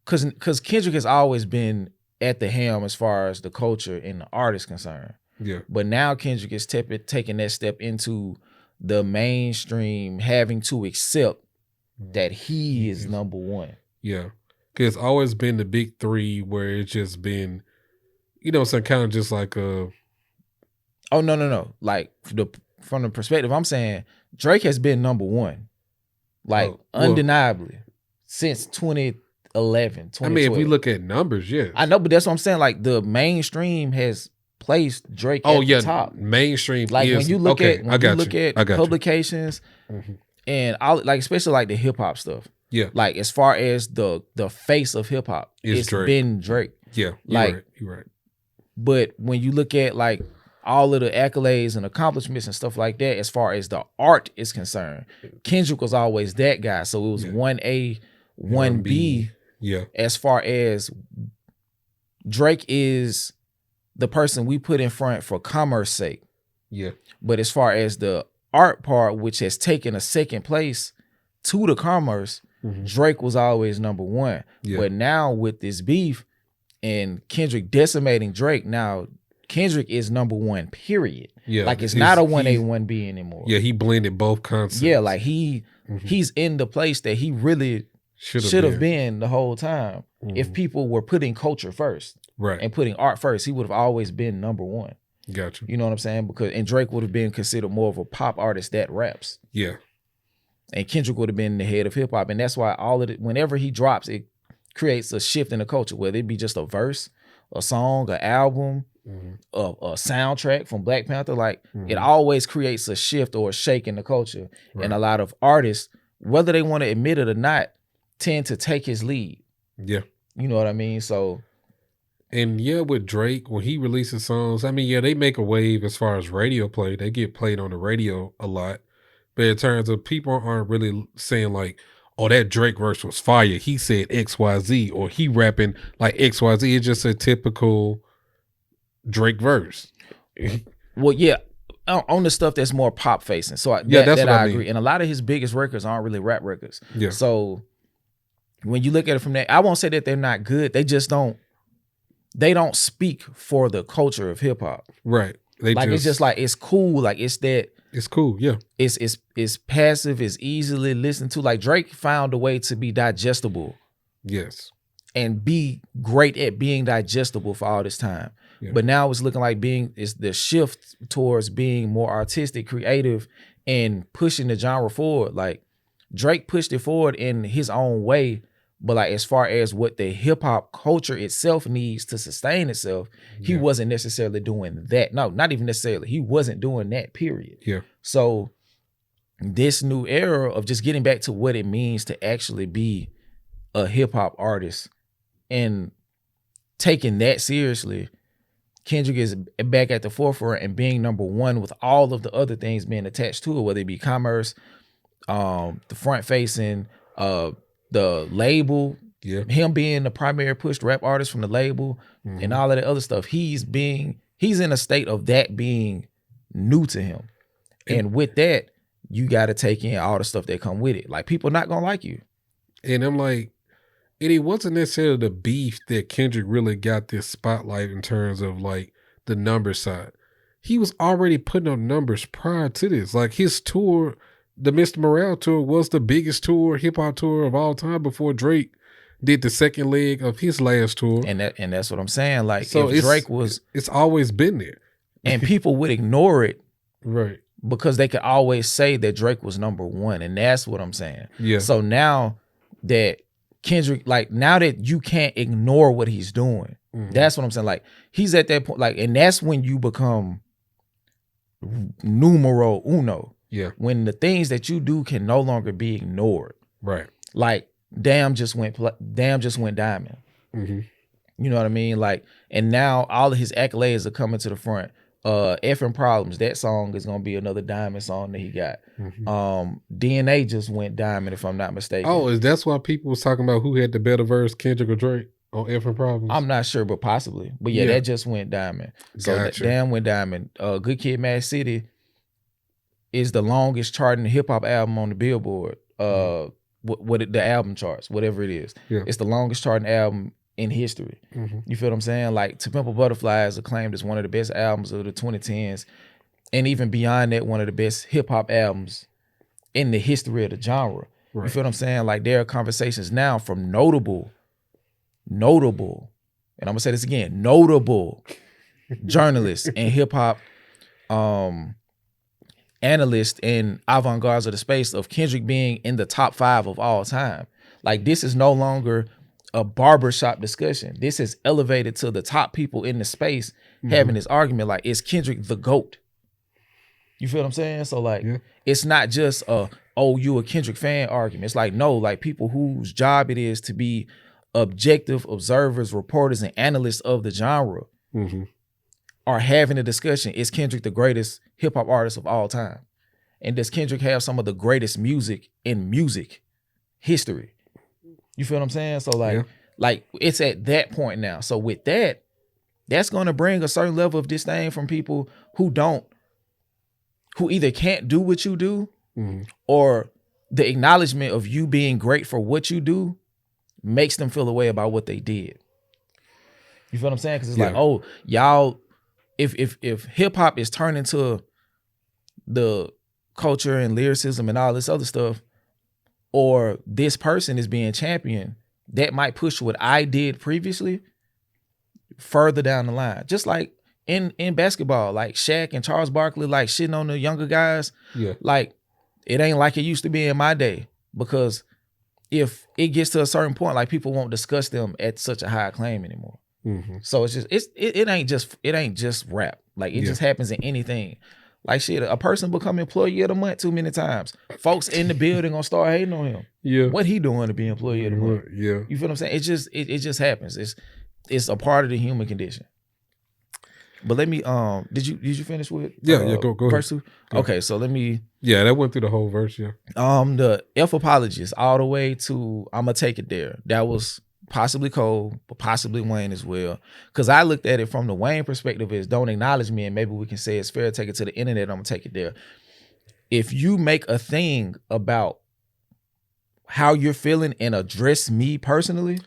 cause Kendrick has always been at the helm as far as the culture and the artist concerned. Yeah. But now Kendrick is taking that step into the mainstream, having to accept that he is number one. Yeah. Cause it's always been the big three where it's just been, you know, some kind of just like a. Oh, no. Like, from the perspective, I'm saying Drake has been number one. Like, undeniably. Since 2011, 2012. I mean, if we look at numbers, yeah. I know, but that's what I'm saying. Like, the mainstream has placed Drake at the top. Mainstream. Like, when you look at publications mm-hmm. and all, like, especially like the hip hop stuff. Yeah. Like, as far as the face of hip hop, it's Drake. been Drake. Yeah. You're right. But when you look at like all of the accolades and accomplishments and stuff like that, as far as the art is concerned, Kendrick was always that guy. So it was 1A, 1B. Yeah. As far as Drake is the person we put in front for commerce sake. Yeah. But as far as the art part, which has taken a second place to the commerce, Drake was always number one. Yeah. But now with this beef and Kendrick decimating Drake, now Kendrick is number one, period. Yeah. Like, it's not a 1A, 1B anymore. Yeah, he blended both concepts. Yeah, like he's in the place that he really should have been the whole time. If people were putting culture first. Right. And putting art first, he would have always been number one. Gotcha. You know what I'm saying? And Drake would have been considered more of a pop artist that raps. Yeah. And Kendrick would have been the head of hip hop. And that's why all of it, whenever he drops, it creates a shift in the culture, whether it be just a verse, a song, an album, a soundtrack from Black Panther. Like, it always creates a shift or a shake in the culture. Right. And a lot of artists, whether they want to admit it or not, tend to take his lead. Yeah. You know what I mean? So. And yeah, with Drake, when he releases songs, I mean, yeah, they make a wave as far as radio play. They get played on the radio a lot. But in terms of people aren't really saying like, oh, that Drake verse was fire. He said XYZ, or he rapping like XYZ. It's just a typical Drake verse. Well, yeah, on the stuff that's more pop facing. So I agree. And a lot of his biggest records aren't really rap records. Yeah. So when you look at it from that, I won't say that they're not good. They just don't speak for the culture of hip hop. Right. It's just like, it's cool. Like, it's that. It's cool, yeah. It's passive, it's easily listened to. Like, Drake found a way to be digestible. Yes. And be great at being digestible for all this time. Yeah. But now it's looking like it's the shift towards being more artistic, creative, and pushing the genre forward. Like, Drake pushed it forward in his own way, but like, as far as what the hip hop culture itself needs to sustain itself, he wasn't necessarily doing that. No, not even necessarily. He wasn't doing that, period. Yeah. So this new era of just getting back to what it means to actually be a hip hop artist and taking that seriously, Kendrick is back at the forefront and being number one with all of the other things being attached to it, whether it be commerce, the front facing, the label, him being the primary pushed rap artist from the label, and all of that other stuff. He's in a state of that being new to him. And with that, you got to take in all the stuff that come with it. Like, people not going to like you. And I'm like, and it wasn't necessarily the beef that Kendrick really got this spotlight in terms of like the number side. He was already putting up numbers prior to this. Like, his tour, the Mr. Morale tour, was the biggest hip hop tour of all time before Drake did the second leg of his last tour. And that's what I'm saying. Like, so if Drake was, it's always been there. And people would ignore it. Right. Because they could always say that Drake was number one. And that's what I'm saying. Yeah. So now that Kendrick, like, now that you can't ignore what he's doing, that's what I'm saying. Like, he's at that point, like, and that's when you become numero uno. Yeah. When the things that you do can no longer be ignored. Right. Like, Damn just went diamond. You know what I mean? Like, and now all of his accolades are coming to the front. Effing Problems, that song is gonna be another diamond song that he got. DNA just went diamond, if I'm not mistaken. Oh, that's why people was talking about who had the better verse, Kendrick or Drake, on Effing Problems? I'm not sure, but possibly. But yeah, that just went diamond. So Gotcha. Damn went diamond. Good Kid, Mad City is the longest charting hip hop album on the Billboard. The album charts, whatever it is. Yeah. It's the longest charting album in history. You feel what I'm saying? Like, To Pimp a Butterfly is acclaimed as one of the best albums of the 2010s, and even beyond that, one of the best hip hop albums in the history of the genre. Right. You feel what I'm saying? Like, there are conversations now from notable, and I'm gonna say this again, notable journalists and hip hop analysts and avant-gardes of the space of Kendrick being in the top 5 of all time. Like, this is no longer a barbershop discussion. This is elevated to the top people in the space having this argument. Like, is Kendrick the GOAT? You feel what I'm saying? So, like, it's not just you a Kendrick fan argument. It's like, no, like, people whose job it is to be objective observers, reporters, and analysts of the genre are having a discussion. Is Kendrick the greatest hip hop artist of all time? And does Kendrick have some of the greatest music in music history? You feel what I'm saying? So like it's at that point now. So with that, that's going to bring a certain level of disdain from people who either can't do what you do, or the acknowledgement of you being great for what you do makes them feel a way about what they did. You feel what I'm saying? Because it's like, oh, y'all, if hip hop is turning to the culture and lyricism and all this other stuff, or this person is being championed, that might push what I did previously further down the line. Just like in basketball, like Shaq and Charles Barkley, like shitting on the younger guys. Yeah. Like, it ain't like it used to be in my day, because if it gets to a certain point, like, people won't discuss them at such a high acclaim anymore. So it's just it ain't just rap. Like, it just happens in anything. Like, shit, a person become employee of the month too many times. Folks in the building gonna start hating on him. Yeah. What he doing to be employee of the month? Yeah. You feel what I'm saying? It just happens. It's a part of the human condition. But let me did you finish with go verse ahead. 2? Okay, so let me that went through the whole verse, the F Apologist all the way to I'ma Take It There. That was possibly Cole, but possibly Wayne as well. Because I looked at it from the Wayne perspective as, don't acknowledge me and maybe we can say it's fair, take it to the internet, I'm gonna take it there. If you make a thing about how you're feeling and address me personally,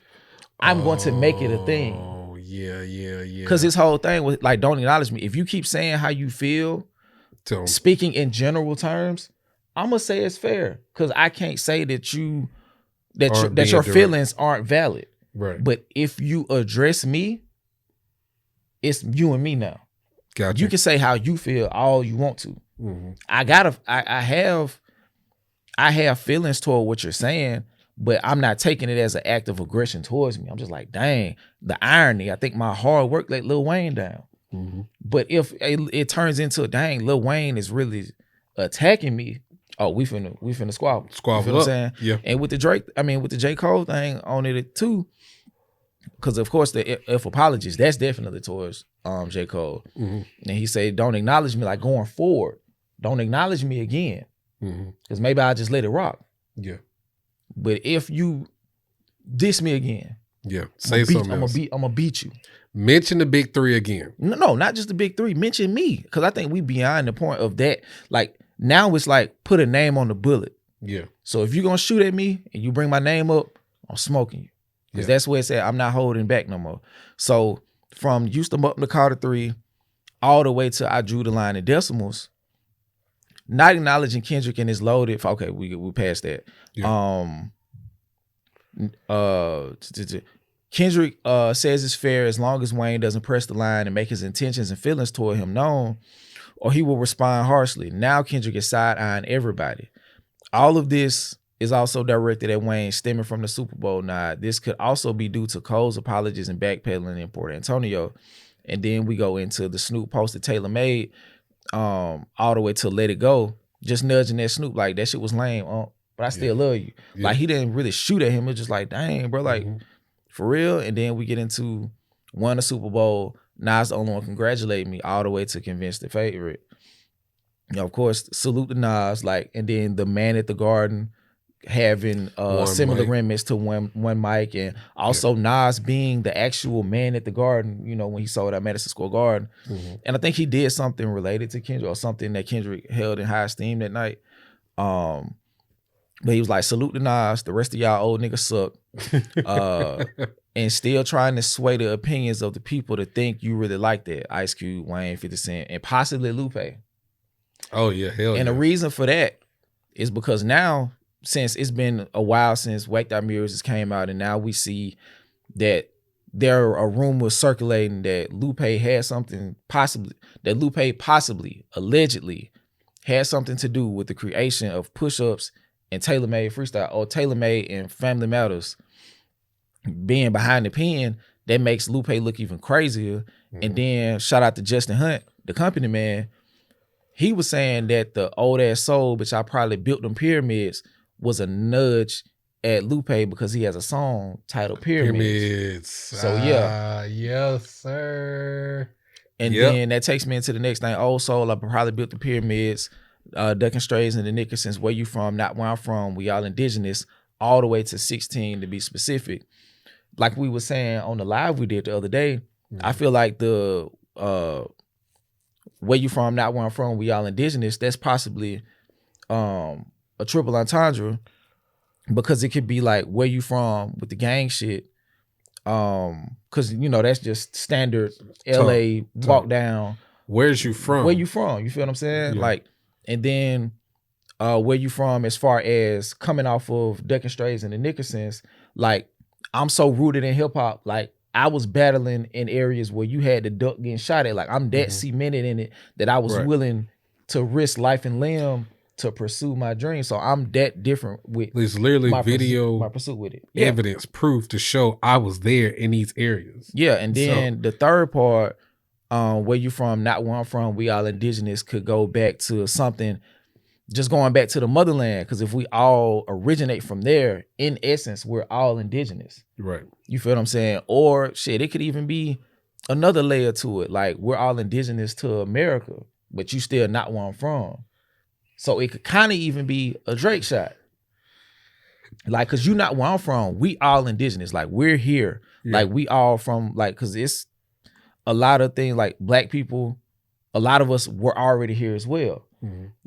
I'm going to make it a thing. Oh, yeah. Because this whole thing was like, don't acknowledge me. If you keep saying how you feel, speaking in general terms, I'm gonna say it's fair. Because I can't say that your feelings aren't valid. Right. But if you address me, it's you and me now. Gotcha. You can say how you feel all you want to. I have feelings toward what you're saying, but I'm not taking it as an act of aggression towards me. I'm just like, dang, the irony. I think my hard work let Lil Wayne down. But if it turns into, dang, Lil Wayne is really attacking me, oh, we finna squabble. Squabble you know what I'm saying? Yeah. And with the J. Cole thing on it too, because of course the if apologies, that's definitely towards J. Cole. And he said, don't acknowledge me like going forward. Don't acknowledge me again. Because maybe I just let it rock. Yeah. But if you diss me again, say something else. I'm gonna beat you. Mention the big three again. No, not just the big three. Mention me. Because I think we beyond the point of that. Like now it's like put a name on the bullet. Yeah. So if you're gonna shoot at me and you bring my name up, I'm smoking you. Because that's where it said I'm not holding back no more. So from used to up the Carter 3 all the way to I drew the line in decimals, not acknowledging Kendrick and his loaded. Okay, we passed that. Yeah. Kendrick says it's fair as long as Wayne doesn't press the line and make his intentions and feelings toward him known, or he will respond harshly. Now Kendrick is side-eyeing everybody. All of this is also directed at Wayne, stemming from the Super Bowl nod. This could also be due to Cole's apologies and backpedaling in Port Antonio. And then we go into the Snoop posted Taylor made all the way to Let It Go, just nudging that Snoop like that shit was lame, but I still love you. Like he didn't really shoot at him. It was just like, dang, bro, like for real. And then we get into won the Super Bowl. Nas the only one congratulating me all the way to Convince the Favorite. You know, of course, salute to Nas, like, and then the Man at the Garden having similar remix to one mic, and also Nas being the actual man at the Garden, you know, when he sold out Madison Square Garden. And I think he did something related to Kendrick or something that Kendrick held in high esteem that night. But he was like, salute to Nas, the rest of y'all old niggas suck. And still trying to sway the opinions of the people to think you really like that. Ice Cube, Wayne, 50 Cent, and possibly Lupe. Oh yeah, hell and the reason for that is because now, since it's been a while since Wacced Out Murals came out, and now we see that there are rumors circulating that Lupe had something possibly, allegedly, had something to do with the creation of Push-Ups and Taylor Made Freestyle, or Taylor Made and Family Matters being behind the pen. That makes Lupe look even crazier. And then shout out to Justin Hunt, the company man. He was saying that the old ass soul, which I probably built them pyramids, was a nudge at Lupe because he has a song titled Pyramids. So yeah. Yes, sir. And then that takes me into the next thing. Old Soul, I probably built the pyramids, Ducking Strays and the Nickersons, Where You From, Not Where I'm From, We All Indigenous, all the way to 16 to be specific. Like we were saying on the live we did the other day, I feel like the Where You From, Not Where I'm From, We All Indigenous, that's possibly a triple entendre, because it could be like Where You From with the gang shit. Cause you know, that's just standard LA walk down. Where's you from? Where you from? You feel what I'm saying? Yeah. Like, and then where you from as far as coming off of Ducking Strays and the Nickersons, like I'm so rooted in hip hop, like I was battling in areas where you had the duck getting shot at. Like I'm that cemented in it that I was willing to risk life and limb to pursue my dream. So I'm that different with there's literally my video pursuit with it. evidence, proof to show I was there in these areas. Yeah, and then the third part, Where You From, Not Where I'm From, We All Indigenous, could go back to something, just going back to the motherland. Because if we all originate from there, in essence, we're all indigenous. Right. You feel what I'm saying? Or shit, it could even be another layer to it. Like we're all indigenous to America, but you still not where I'm from. So it could kind of even be a Drake shot. Like, cause you not where I'm from, we all indigenous. Like we're here. Yeah. Like we all from, like, cause it's a lot of things, like black people, a lot of us were already here as well.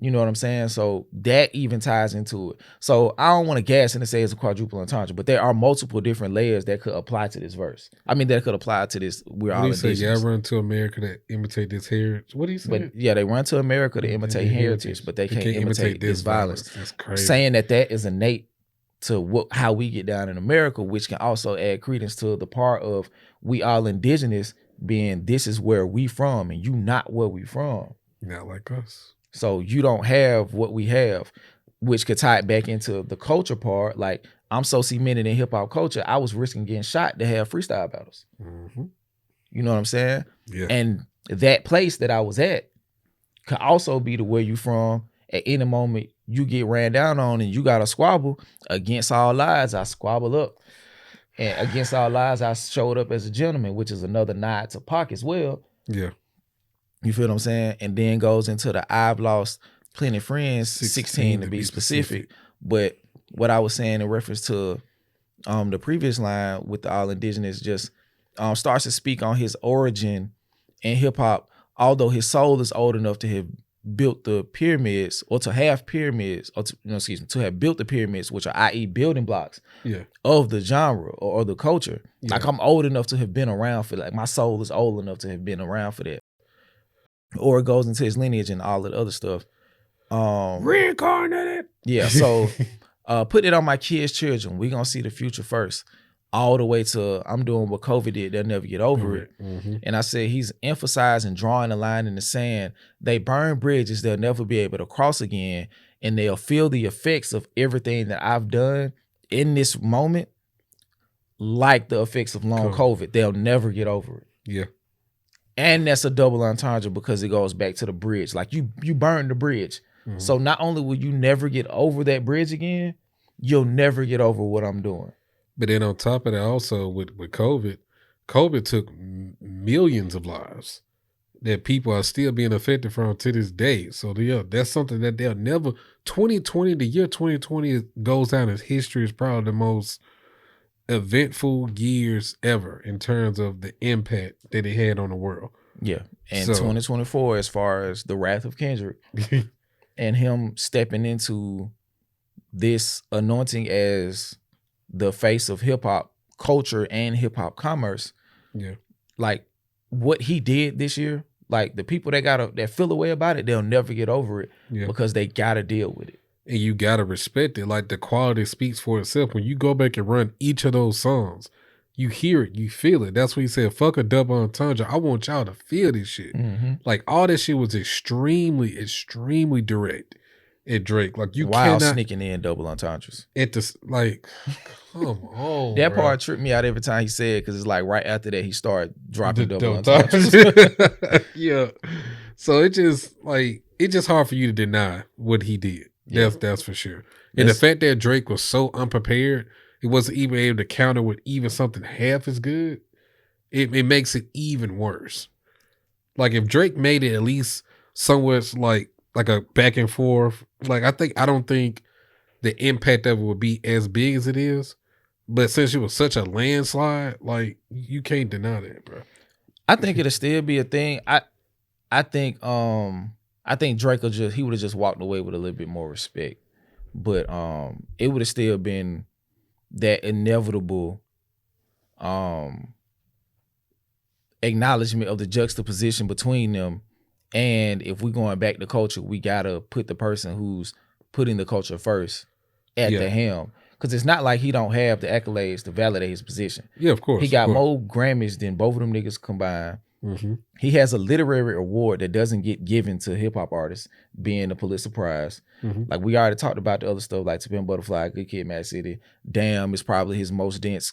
You know what I'm saying? So that even ties into it. So I don't want to gas and say it's a quadruple entendre, but there are multiple different layers that could apply to this verse. I mean, that could apply to this. We're all indigenous. Say, y'all run to America to imitate this heritage. What do you say? But yeah, they run to America to imitate heritage, but they can't imitate this violence. That's crazy. Saying that is innate to how we get down in America, which can also add credence to the part of we all indigenous being this is where we from and you not where we from. Not like us. So you don't have what we have, which could tie it back into the culture part. Like I'm so cemented in hip hop culture, I was risking getting shot to have freestyle battles. You know what I'm saying? Yeah. And that place that I was at could also be the where you from. At any moment you get ran down on and you got to squabble against all odds, I squabble up. And Against All Odds, I showed up as a gentleman, which is another nod to Pac as well. Yeah. You feel what I'm saying? And then goes into the I've lost plenty of friends, 16 to be specific. But what I was saying in reference to the previous line with the all indigenous just starts to speak on his origin in hip hop, although his soul is old enough to have built the pyramids or to have pyramids or to have built the pyramids, which are i.e. building blocks of the genre or the culture. Like I'm old enough to have been around for like my soul is old enough to have been around for that. Or it goes into his lineage and all that other stuff. Reincarnated. Yeah, so put it on my kids' children. We gonna see the future first. All the way to I'm doing what COVID did. They'll never get over it. Mm-hmm. And I said he's emphasizing drawing a line in the sand. They burn bridges they'll never be able to cross again, and they'll feel the effects of everything that I've done in this moment, like the effects of long COVID. They'll never get over it. Yeah. And that's a double entendre because it goes back to the bridge. Like you burned the bridge. Mm-hmm. So not only will you never get over that bridge again, you'll never get over what I'm doing. But then on top of that, also with COVID took millions of lives that people are still being affected from to this day. So that's something that they'll never. 2020, the year 2020 goes down as history as probably the most eventful years ever in terms of the impact that it had on the world. Yeah, and 2024, as far as the wrath of Kendrick and him stepping into this anointing as the face of hip hop culture and hip hop commerce. Yeah. Like what he did this year, like the people that feel a way about it, they'll never get over it because they gotta deal with it. And you gotta respect it. Like the quality speaks for itself. When you go back and run each of those songs, you hear it, you feel it. That's what he said, fuck a double entendre. I want y'all to feel this shit. Mm-hmm. Like all this shit was extremely, extremely direct. At Drake, like you cannot sneaking in double entendres. At this, like, come on, that part tripped me out every time he said because it's like right after that he started dropping double entendres. Yeah, so it's just hard for you to deny what he did. Yeah. That's for sure. And the fact that Drake was so unprepared, he wasn't even able to counter with even something half as good. It makes it even worse. Like if Drake made it at least somewhat like a back and forth. Like I don't think the impact of it would be as big as it is. But since it was such a landslide, like you can't deny that, bro. I think it'll still be a thing. I think Drake would have just walked away with a little bit more respect. But it would have still been that inevitable acknowledgement of the juxtaposition between them. And if we're going back to culture, we gotta put the person who's putting the culture first at the helm. Because it's not like he don't have the accolades to validate his position. Yeah, of course. He got more Grammys than both of them niggas combined. Mm-hmm. He has a literary award that doesn't get given to hip hop artists, being the Pulitzer Prize. Mm-hmm. Like we already talked about the other stuff, like To Pimp Butterfly, Good Kid, Mad City. Damn is probably his most dense,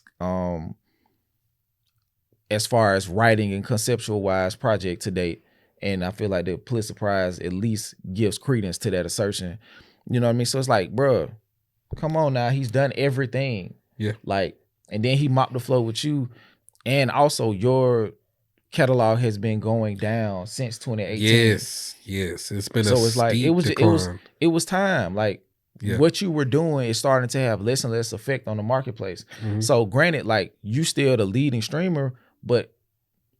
as far as writing and conceptual wise project to date. And I feel like the Pulitzer Prize at least gives credence to that assertion. You know what I mean? So it's like, bro, come on now. He's done everything. Yeah. Like, and then he mopped the floor with you. And also your catalog has been going down since 2018. Yes. It's been so it's like it was time. Like what you were doing is starting to have less and less effect on the marketplace. Mm-hmm. So granted, like you still the leading streamer, but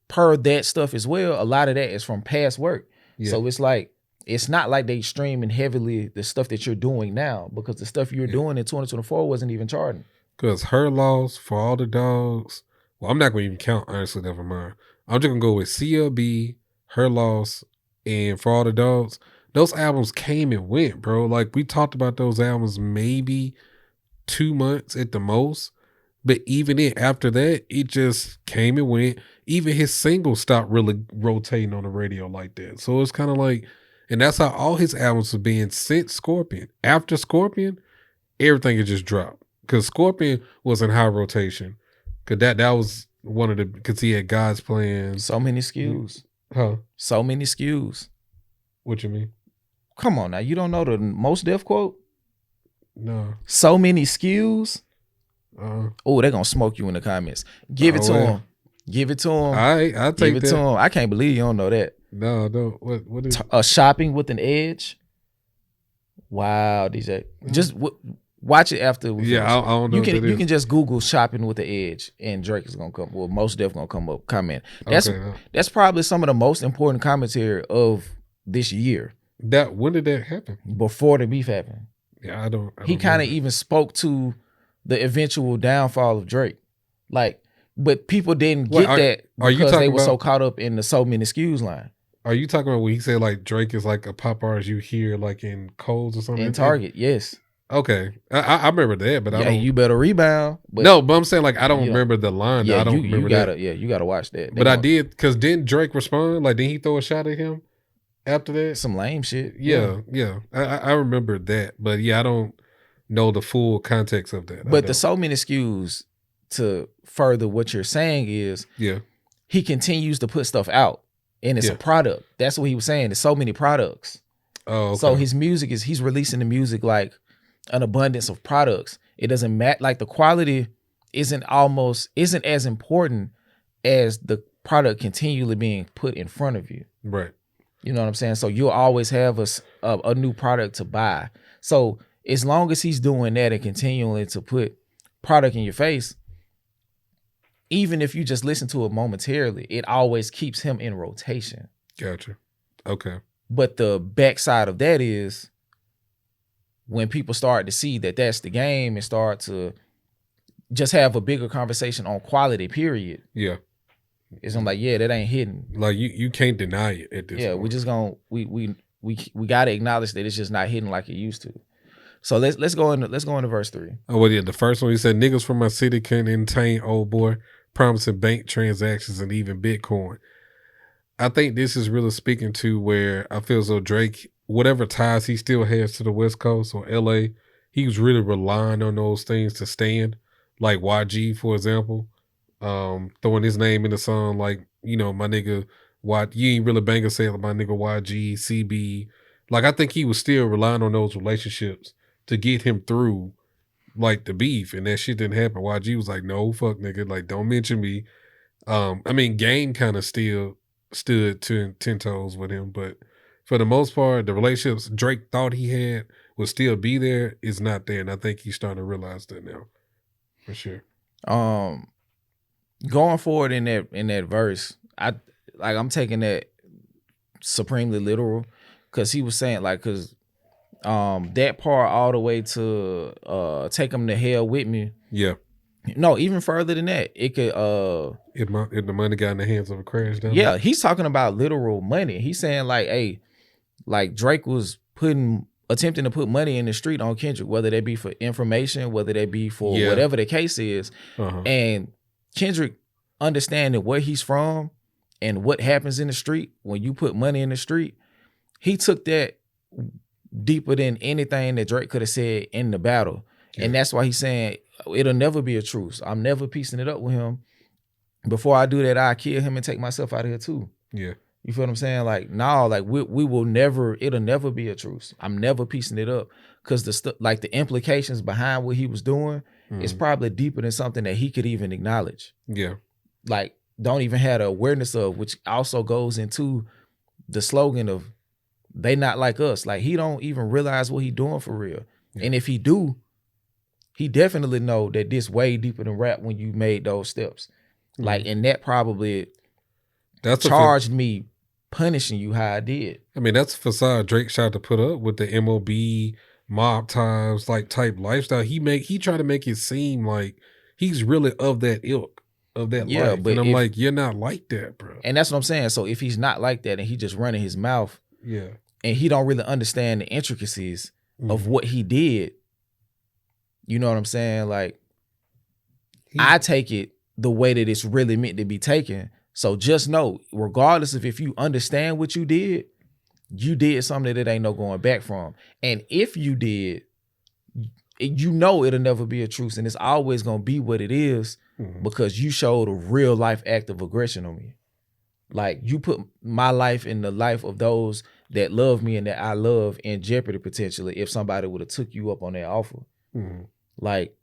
per that stuff as well, a lot of that is from past work. Yeah. So it's like, it's not like they streaming heavily the stuff that you're doing now because the stuff you're doing in 2024 wasn't even charting. Because Her Loss, For All the Dogs, well, I'm not going to even count, honestly, never mind. I'm just going to go with CLB, Her Loss, and For All the Dogs. Those albums came and went, bro. Like, we talked about those albums maybe 2 months at the most. But even then, after that, it just came and went. Even his singles stopped really rotating on the radio like that. So it's kind of like, and that's how all his albums have been since Scorpion. After Scorpion, everything had just dropped. Because Scorpion was in high rotation. Because that was one of the, because he had God's Plan. So many SKUs. Huh? So many SKUs. What you mean? Come on now. You don't know the Most Def quote? No. So many SKUs. Oh, they're gonna smoke you in the comments. Give it to him. Give it to him. All right, I'll take Give it that. to him. I can't believe you don't know that. No. What is Shopping with an edge. Wow, DJ. Just watch it after. We Yeah, finish. I don't know You what can that you is. can just Google shopping with the edge, and Drake is gonna come. Well, most definitely gonna come up comment. That's probably some of the most important commentary of this year. When did that happen? Before the beef happened. Yeah, I don't He kind of know. even spoke to the eventual downfall of Drake. Like, but people didn't get that are you because they talking were so about- caught up in the so many SKUs line. Are you talking about when he said like Drake is like a pop artist you hear like in Kohl's or something? In like that? Target, yes. Okay, I remember that, but I Yeah, don't. you better rebound. But No, but I'm saying like I don't You know, remember the line. yeah, I don't you remember gotta that. you gotta watch that. But I did because didn't Drake respond? Like, didn't he throw a shot at him after that? some lame shit. Yeah. I remember that, but yeah, I don't know the full context of that. But the so many SKUs, to further what you're saying, is yeah, he continues to put stuff out, and it's Yeah. a product. That's what he was saying. There's so many products. oh, okay. So his music he's releasing the music like an abundance of products. It doesn't matter. Like the quality isn't as important as the product continually being put in front of you. right. You know what I'm saying? So you'll always have a new product to buy. So as long as he's doing that and continuing to put product in your face, even if you just listen to it momentarily, it always keeps him in rotation. Gotcha. Okay. But the backside of that is when people start to see that that's the game and start to just have a bigger conversation on quality, period. Yeah. It's I'm like, yeah, that ain't hidden. Like you can't deny it at this Yeah, point. we just gonna we gotta acknowledge that it's just not hidden like it used to. So let's go into verse 3. Oh, well, yeah, the first one, he said, niggas from my city couldn't entertain old boy, promising bank transactions and even Bitcoin. I think this is really speaking to where I feel as though Drake, whatever ties he still has to the West Coast or LA, he was really relying on those things to stand. Like YG, for example, throwing his name in the song, like, you know, my nigga, you ain't really banging saying my nigga YG, CB. Like, I think he was still relying on those relationships to get him through like the beef, and that shit didn't happen. YG was like, no, fuck nigga, like don't mention me. I mean, Game kind of still stood 10 toes with him, but for the most part, the relationships Drake thought he had would still be there is not there, and I think he's starting to realize that now, for sure. Going forward in that verse, I'm taking that supremely literal, because he was saying like, because that part all the way to take him to hell with me. Yeah. No, even further than that, it could If the money got in the hands of a crash down yeah, he's talking about literal money. He's saying like, hey, like Drake was attempting to put money in the street on Kendrick, whether that be for information, whether that be for whatever the case is. Uh-huh. And Kendrick understanding where he's from and what happens in the street when you put money in the street, he took that deeper than anything that Drake could have said in the battle. Yeah. And that's why he's saying it'll never be a truce. I'm never piecing it up with him. Before I do that, I kill him and take myself out of here too. Yeah. You feel what I'm saying? Like, no, like we will never, it'll never be a truce. I'm never piecing it up, because the implications behind what he was doing is probably deeper than something that he could even acknowledge. Yeah. Like, don't even have the awareness of, which also goes into the slogan of they not like us. Like, he don't even realize what he doing for real. Yeah. And if he do, he definitely know that this way deeper than rap when you made those steps. Like, and that probably charged me punishing you how I did. I mean, that's a facade Drake tried to put up with the MOB mob ties like type lifestyle. He tried to make it seem like he's really of that ilk, of that life. But and I'm like, you're not like that, bro. And that's what I'm saying. So if he's not like that and he just running his mouth, yeah, and he don't really understand the intricacies of what he did, you know what I'm saying? Like, I take it the way that it's really meant to be taken. So just know, regardless of if you understand what you did something that ain't no going back from. And if you did, you know it'll never be a truce, and it's always going to be what it is, because you showed a real life act of aggression on me. Like, you put my life and the life of those that love me and that I love in jeopardy potentially if somebody would have took you up on that offer. Like,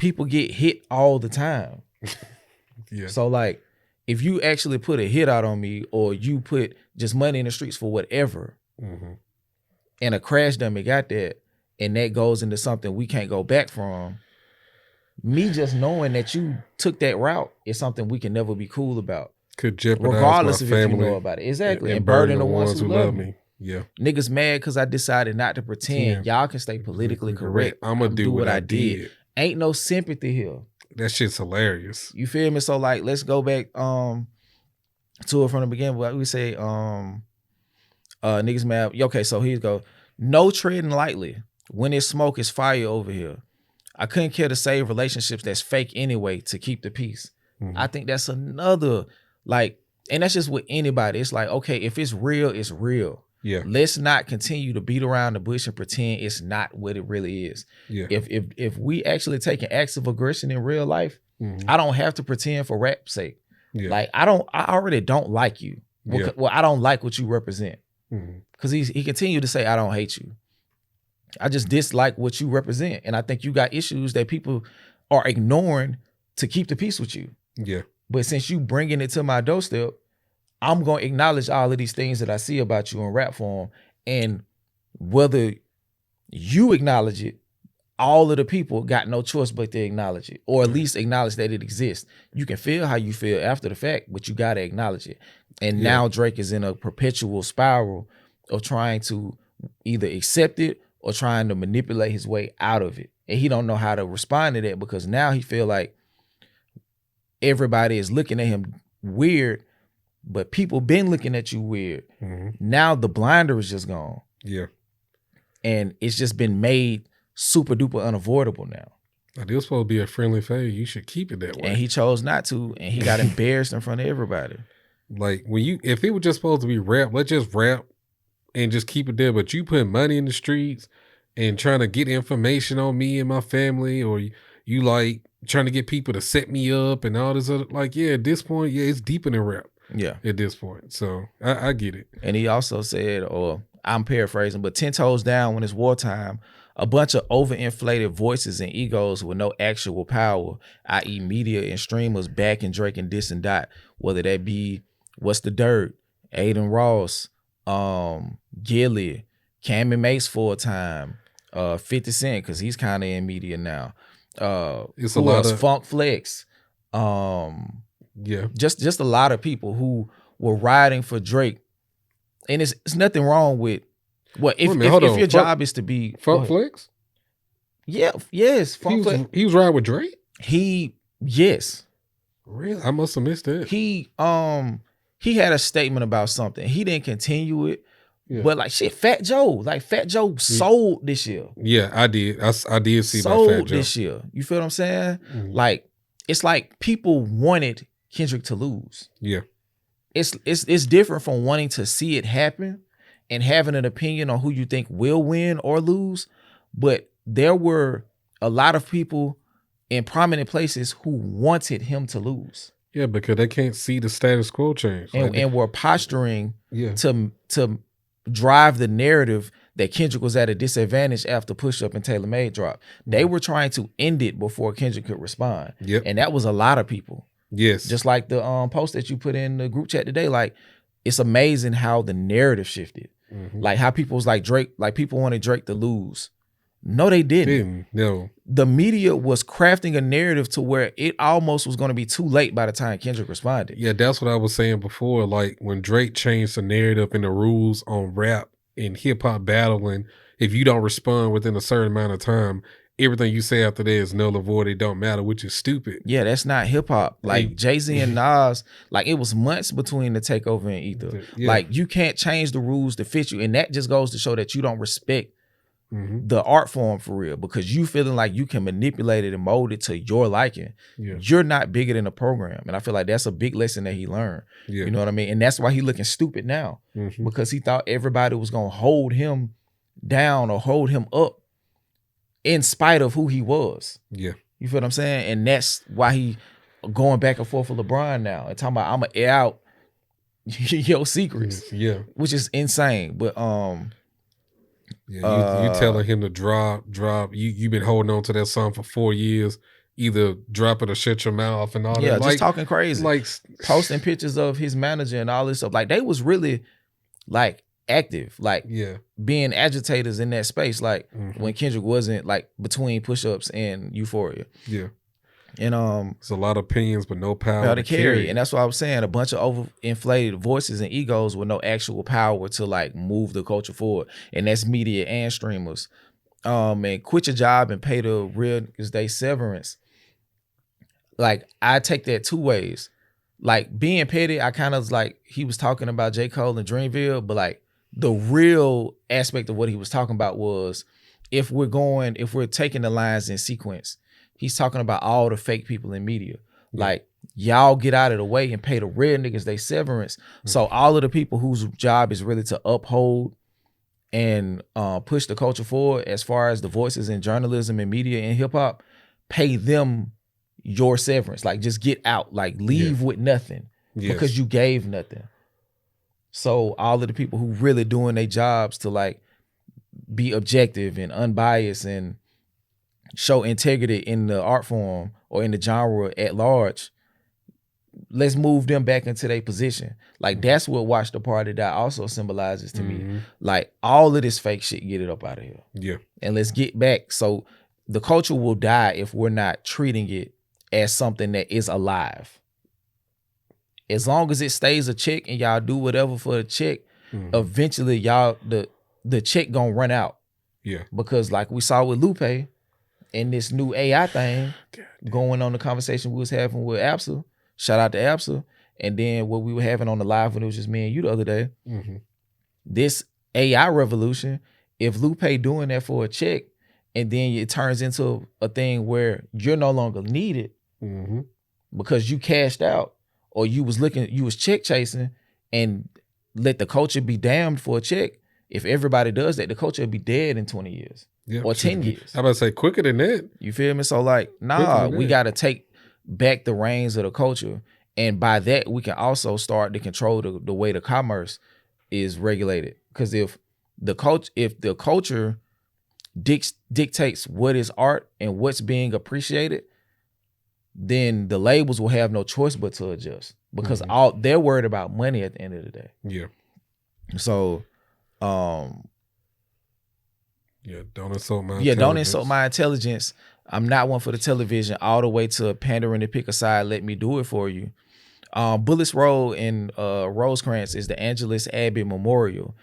people get hit all the time. Yeah. So like, if you actually put a hit out on me, or you put just money in the streets for whatever, and a crash dummy got that, and that goes into something we can't go back from, me just knowing that you took that route is something we can never be cool about. Could jeopardize regardless my of family, if you know about it. Exactly. and burden the ones who love me. Yeah. Niggas mad because I decided not to pretend. Y'all can stay politically correct. I'm gonna do what I did. Ain't no sympathy here. That shit's hilarious. You feel me? So like, let's go back to it from the beginning. What we say, niggas mad. Okay, so here you go. No treading lightly. When it's smoke, it's fire over here. I couldn't care to save relationships that's fake anyway to keep the peace. I think that's another, like, and that's just with anybody. It's like, okay, if it's real, it's real. Yeah. Let's not continue to beat around the bush and pretend it's not what it really is. Yeah. If we actually taking acts of aggression in real life, I don't have to pretend for rap's sake. Yeah. Like I already don't like you. Well, I don't like what you represent. Because he continued to say, I don't hate you. I just dislike what you represent. And I think you got issues that people are ignoring to keep the peace with you. Yeah. But since you bringing it to my doorstep, I'm going to acknowledge all of these things that I see about you in rap form. And whether you acknowledge it, all of the people got no choice but to acknowledge it, or at least acknowledge that it exists. You can feel how you feel after the fact, but you got to acknowledge it. And now Drake is in a perpetual spiral of trying to either accept it or trying to manipulate his way out of it. And he don't know how to respond to that, because now he feel like everybody is looking at him weird, but people been looking at you weird. Now the blinder is just gone. Yeah. And it's just been made super duper unavoidable now. Like, it was supposed to be a friendly phase. You should keep it that way. And he chose not to, and he got embarrassed in front of everybody. Like, if it was just supposed to be rap, let's just rap and just keep it there. But you put money in the streets and trying to get information on me and my family, or you like trying to get people to set me up and all this other, like, at this point, it's deeper than rap. Yeah. At this point. So I get it. And he also said, or I'm paraphrasing, but 10 toes down when it's wartime, a bunch of overinflated voices and egos with no actual power, i.e. media and streamers backing Drake and Diss and Dot, whether that be What's the Dirt, Aiden Ross, Gilly, Cam and Mace for a time, 50 Cent, because he's kind of in media now. It's a lot of Funk Flex. Just a lot of people who were riding for Drake. And it's nothing wrong with, well, if your job is to be Funk Flex? Yes, Funk Flex. He was riding with Drake? Yes. Really? I must have missed that. He had a statement about something. He didn't continue it. Yeah. But like shit, Fat Joe sold this year. Yeah, I did. I did see sold about Fat Joe this year. You feel what I'm saying? Like, it's like people wanted Kendrick to lose. Yeah. It's different from wanting to see it happen and having an opinion on who you think will win or lose. But there were a lot of people in prominent places who wanted him to lose. Yeah, because they can't see the status quo change. And were posturing to drive the narrative that Kendrick was at a disadvantage after Push Up and Taylor Made drop. They were trying to end it before Kendrick could respond. Yep. And that was a lot of people. Yes. Just like the post that you put in the group chat today, like, it's amazing how the narrative shifted. Like how people was like Drake, like people wanted Drake to lose. No, they didn't. No. The media was crafting a narrative to where it almost was going to be too late by the time Kendrick responded. Yeah, that's what I was saying before. Like when Drake changed the narrative and the rules on rap and hip hop battling, if you don't respond within a certain amount of time, everything you say after that is null and void. It don't matter, which is stupid. Yeah, that's not hip hop. Like Jay-Z and Nas, like it was months between the takeover and Ether. Yeah. Like you can't change the rules to fit you. And that just goes to show that you don't respect the art form for real, because you feeling like you can manipulate it and mold it to your liking. Yeah. You're not bigger than the program. And I feel like that's a big lesson that he learned. Yeah. You know what I mean? And that's why he looking stupid now, because he thought everybody was going to hold him down or hold him up in spite of who he was. Yeah. You feel what I'm saying? And that's why he going back and forth with LeBron now and talking about, I'm going to air out your secrets. Yeah. Which is insane. But, yeah, you telling him to drop. You've been holding on to that song for 4 years. either drop it or shut your mouth and all that. Yeah, Like, just talking crazy. like Posting pictures of his manager and all this stuff. Like, they was really, like, active. Like, yeah, being agitators in that space. Like, mm-hmm. when Kendrick wasn't, like, between push-ups and Euphoria. Yeah. And it's a lot of opinions, but no power to carry. And that's what I was saying. A bunch of overinflated voices and egos with no actual power to like move the culture forward. And that's media and streamers. And quit your job and pay the real niggas they severance. Like, I take that two ways. Like, being petty, I kind of like, he was talking about J. Cole and Dreamville, but like the real aspect of what he was talking about was if we're taking the lines in sequence, he's talking about all the fake people in media. Like, y'all get out of the way and pay the real niggas they severance. So all of the people whose job is really to uphold and push the culture forward as far as the voices in journalism and media and hip hop, pay them your severance. Like, just get out. Like, leave with nothing because you gave nothing. So all of the people who really doing their jobs to like be objective and unbiased and show integrity in the art form or in the genre at large, let's move them back into their position. Like, that's what Watch the Party Die also symbolizes to me. Like, all of this fake shit, get it up out of here. Yeah. And let's get back. So the culture will die if we're not treating it as something that is alive. As long as it stays a check and y'all do whatever for the check, eventually y'all, the check gonna run out. Yeah. Because like we saw with Lupe, and this new AI thing going on, the conversation we was having with Absa, shout out to Absa, and then what we were having on the live when it was just me and you the other day, this AI revolution, if Lupe doing that for a check, and then it turns into a thing where you're no longer needed because you cashed out, or you was check chasing and let the culture be damned for a check. If everybody does that, the culture will be dead in 20 years. Or 10 years. I about to say quicker than that. You feel me? So like, nah, we got to take back the reins of the culture. And by that, we can also start to control the way the commerce is regulated. Because if the culture dictates what is art and what's being appreciated, then the labels will have no choice but to adjust. Because they're worried about money at the end of the day. Yeah. So, don't insult my intelligence. Don't insult my intelligence. I'm not one for the television, all the way to pandering to pick a side, let me do it for you. Bullets Road in Rosecrans is the Angelus Abbey Memorial.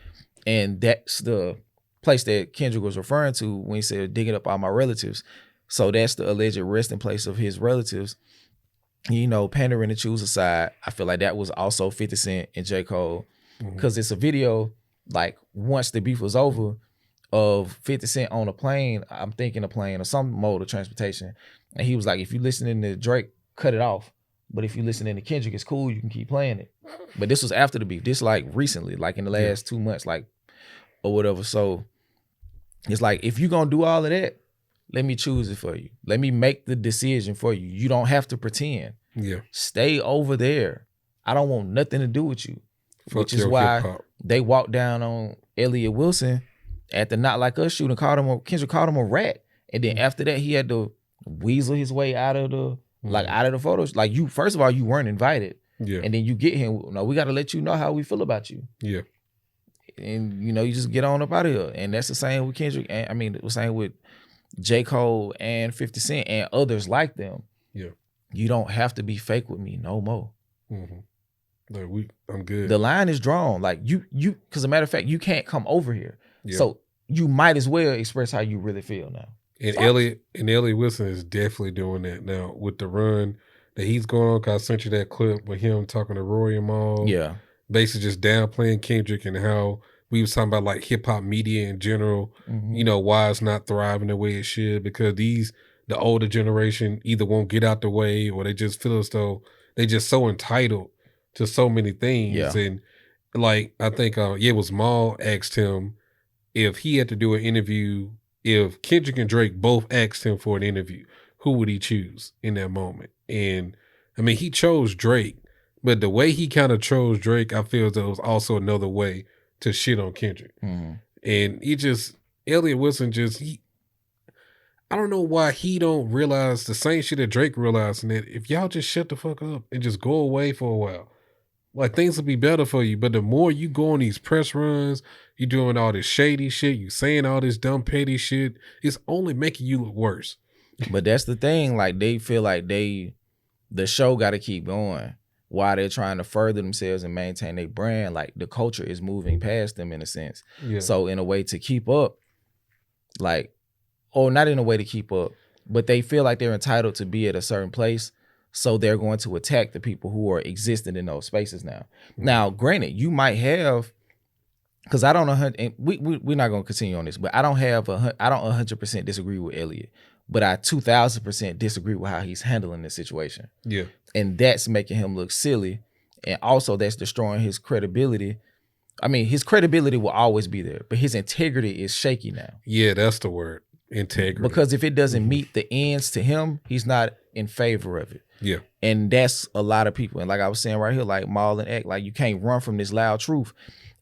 And that's the place that Kendrick was referring to when he said digging up all my relatives. So that's the alleged resting place of his relatives. You know, pandering to choose a side. I feel like that was also 50 Cent and J. Cole. Because it's a video, like, once the beef was over, of 50 Cent on a plane, I'm thinking a plane or some mode of transportation. And he was like, if you listening to Drake, cut it off. But if you listening to Kendrick, it's cool, you can keep playing it. But this was after the beef. This like recently, like in the last 2 months, like, or whatever. So it's like, if you're gonna do all of that, let me choose it for you. Let me make the decision for you. You don't have to pretend. Yeah. Stay over there. I don't want nothing to do with you. Fuck, which is why they walked down on Elliott Wilson at the Not Like Us shooting, Kendrick called him a rat. And then after that, he had to weasel his way out of the out of the photos. Like, you, first of all, you weren't invited. Yeah. And then you get him, no, we gotta let you know how we feel about you. Yeah. And you know, you just get on up out of here. And that's the same with Kendrick. And I mean, the same with J. Cole and 50 Cent and others like them. Yeah. You don't have to be fake with me no more. Like, I'm good. The line is drawn. Like, you, because as a matter of fact, you can't come over here. Yeah. So you might as well express how you really feel now. And Elliott Wilson is definitely doing that now with the run that he's going on. Cause I sent you that clip with him talking to Roy and Maul. Yeah. Basically just downplaying Kendrick and how we was talking about like hip hop media in general, you know, why it's not thriving the way it should, because the older generation either won't get out the way or they just feel as though they just so entitled to so many things. Yeah. And like, I think, it was Maul asked him if he had to do an interview, if Kendrick and Drake both asked him for an interview, who would he choose in that moment? And I mean, he chose Drake, but the way he kind of chose Drake, I feel that was also another way to shit on Kendrick. And Elliott Wilson I don't know why he don't realize the same shit that Drake realized, and that if y'all just shut the fuck up and just go away for a while, like things will be better for you. But the more you go on these press runs, you doing all this shady shit, you saying all this dumb petty shit, it's only making you look worse. But that's the thing. Like they feel like the show got to keep going while they're trying to further themselves and maintain their brand. Like the culture is moving past them in a sense. Yeah. So in a way to keep up, like, or not in a way to keep up, but they feel like they're entitled to be at a certain place. So they're going to attack the people who are existing in those spaces now. Now, granted, you might have, because I don't know, and we're not going to continue on this, but I don't 100% disagree with Elliot, but I 2000% disagree with how he's handling the situation. Yeah. And that's making him look silly. And also that's destroying his credibility. I mean, his credibility will always be there, but his integrity is shaky now. Yeah, that's the word. Integrity. Because if it doesn't meet the ends to him, he's not in favor of it. Yeah. And that's a lot of people. And like I was saying right here, like Maul and Act, like you can't run from this loud truth.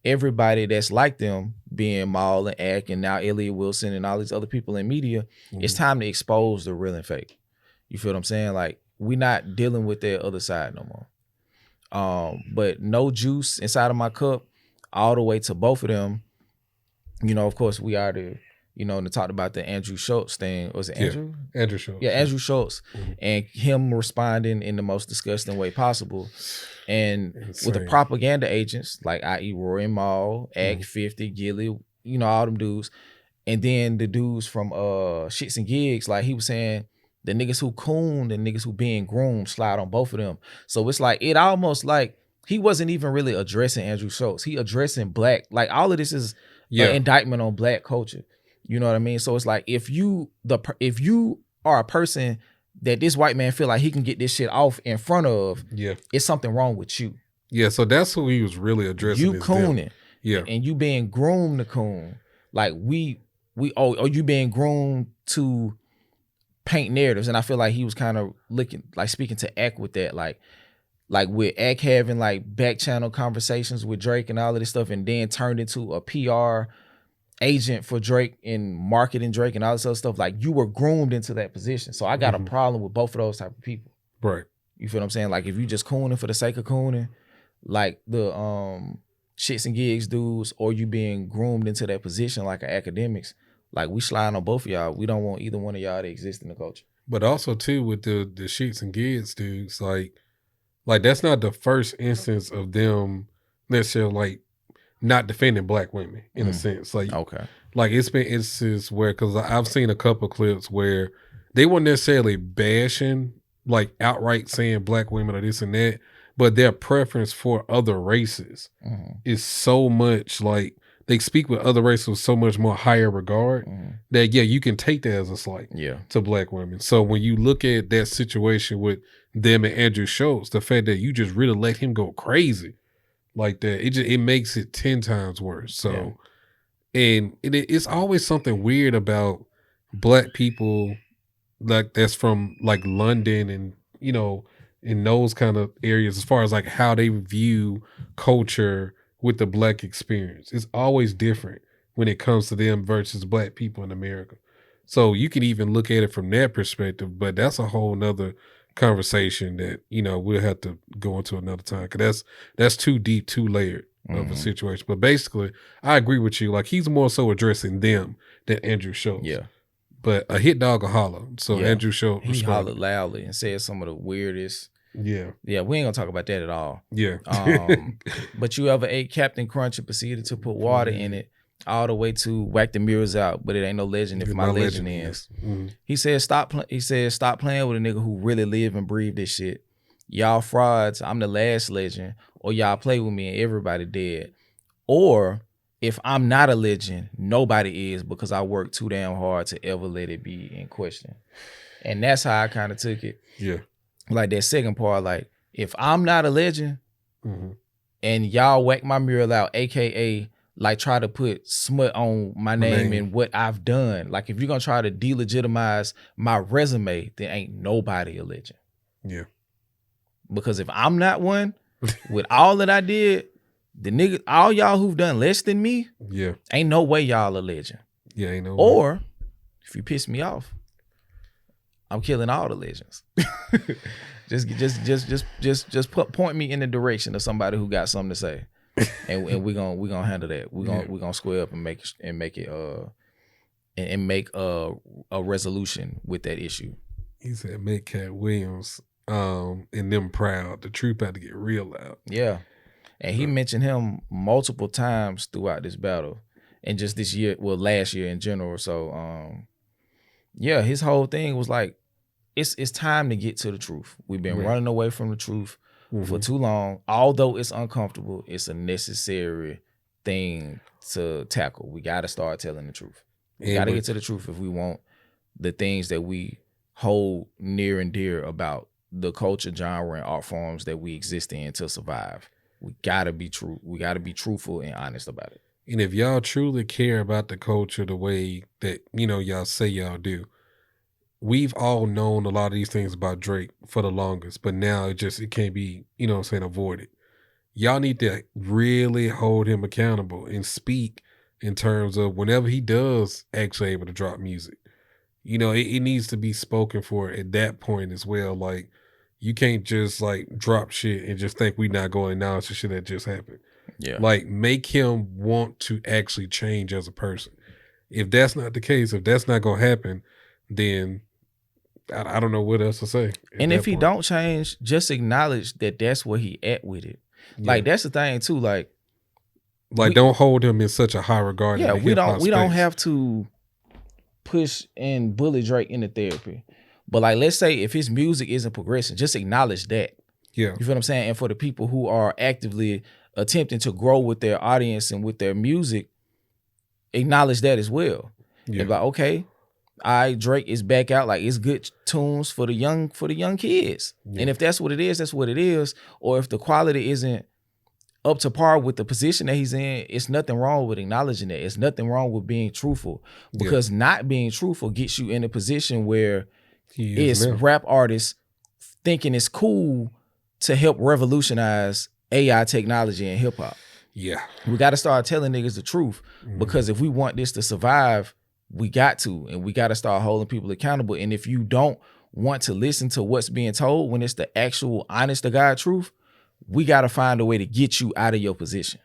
Everybody that's like them, being Maul and Act, and now Elliot Wilson and all these other people in media, it's time to expose the real and fake. You feel what I'm saying? Like we're not dealing with that other side no more. But no juice inside of my cup, all the way to both of them. You know, of course, we already, you know, and talked about the Andrew Schultz thing. Was it Andrew? Yeah, Andrew Schultz. Yeah, Andrew Schultz. And him responding in the most disgusting way possible. And with the propaganda agents, like i.e. Roy and Maul, Act 50, Gilly, you know, all them dudes. And then the dudes from Shits and Gigs, like he was saying, the niggas who cooned and niggas who being groomed slide on both of them. So it's like, it almost like he wasn't even really addressing Andrew Schultz. He addressing black, like all of this is an indictment on black culture. You know what I mean? So it's like if you are a person that this white man feel like he can get this shit off in front of, it's something wrong with you. Yeah, so that's who he was really addressing. You cooning. Yeah. And you being groomed to coon. Like you being groomed to paint narratives. And I feel like he was kind of speaking to Act with that. Like with Act having like back channel conversations with Drake and all of this stuff, and then turned into a PR agent for Drake and marketing Drake and all this other stuff. Like you were groomed into that position. So I got a problem with both of those type of people. Right. You feel what I'm saying? Like if you just cooning for the sake of cooning, like the Shits and Gigs dudes, or you being groomed into that position like academics, like we sliding on both of y'all. We don't want either one of y'all to exist in the culture. But also too with the Shits and Gigs dudes, like that's not the first instance of them necessarily like not defending black women in a sense. Like, okay. Like it's been instances where, because I've seen a couple clips where they weren't necessarily bashing, like outright saying black women or this and that, but their preference for other races is so much like they speak with other races with so much more higher regard that you can take that as a slight to black women. So when you look at that situation with them and Andrew Schultz, the fact that you just really let him go crazy like that, it makes it 10 times worse. So, and it's always something weird about black people like that's from like London and, you know, in those kind of areas as far as like how they view culture with the black experience. It's always different when it comes to them versus black people in America. So you can even look at it from that perspective, but that's a whole nother conversation that, you know, we'll have to go into another time, because that's too deep, too layered of a situation. But basically, I agree with you. Like he's more so addressing them than Andrew Schultz. Yeah. But a hit dog will holler. So Andrew Schultz he hollered loudly and said some of the weirdest. Yeah, we ain't gonna talk about that at all. Yeah. But you ever ate Captain Crunch and proceeded to put water in it all the way to whack the mirrors out, but it ain't no legend if my legend is. He said stop playing with a nigga who really live and breathe this shit. Y'all frauds, I'm the last legend, or y'all play with me and everybody dead. Or if I'm not a legend, nobody is, because I work too damn hard to ever let it be in question. And that's how I kind of took it. Yeah. Like that second part, like if I'm not a legend and y'all whack my mural out, aka like try to put smut on my name and what I've done. Like if you're gonna try to delegitimize my resume, then ain't nobody a legend. Yeah. Because if I'm not one, with all that I did, the nigga, all y'all who've done less than me, ain't no way y'all a legend. Yeah, ain't no way. Or if you piss me off, I'm killing all the legends. just point me in the direction of somebody who got something to say, and we gonna handle that. We gonna square up and make a resolution with that issue. He said, "Make Cat Williams and them proud. The truth about to get real out." Yeah, and he mentioned him multiple times throughout this battle, and just this year, well, last year in general. So, yeah, his whole thing was like, it's time to get to the truth. We've been running away from the truth for too long. Although it's uncomfortable, it's a necessary thing to tackle. We got to start telling the truth. We got to get to the truth if we want the things that we hold near and dear about the culture, genre, and art forms that we exist in to survive. We got to be true. We got to be truthful and honest about it. And if y'all truly care about the culture the way that, y'all say y'all do, we've all known a lot of these things about Drake for the longest, but now it can't be, avoided. Y'all need to really hold him accountable and speak in terms of whenever he does actually able to drop music. It needs to be spoken for at that point as well. Like, you can't just like drop shit and just think we not going to announce the shit that just happened. Yeah. Like, make him want to actually change as a person. If that's not the case, if that's not going to happen, then I don't know what else to say. And if he don't change, just acknowledge that that's where he at with it. Yeah. Like, that's the thing too. Like don't hold him in such a high regard. Yeah, we don't have to push and bully Drake into therapy. But like, let's say if his music isn't progressing, just acknowledge that. Yeah. You feel what I'm saying? And for the people who are actively attempting to grow with their audience and with their music, acknowledge that as well. Yeah. And like, okay, Drake is back out. Like, it's good tunes for the young kids. Yeah. And if that's what it is, that's what it is. Or if the quality isn't up to par with the position that he's in, it's nothing wrong with acknowledging that. It's nothing wrong with being truthful, because not being truthful gets you in a position where it's rap artists thinking it's cool to help revolutionize AI technology in hip hop. Yeah. We got to start telling niggas the truth, because if we want this to survive, we got to, and we got to start holding people accountable. And if you don't want to listen to what's being told when it's the actual honest to God truth, we got to find a way to get you out of your position.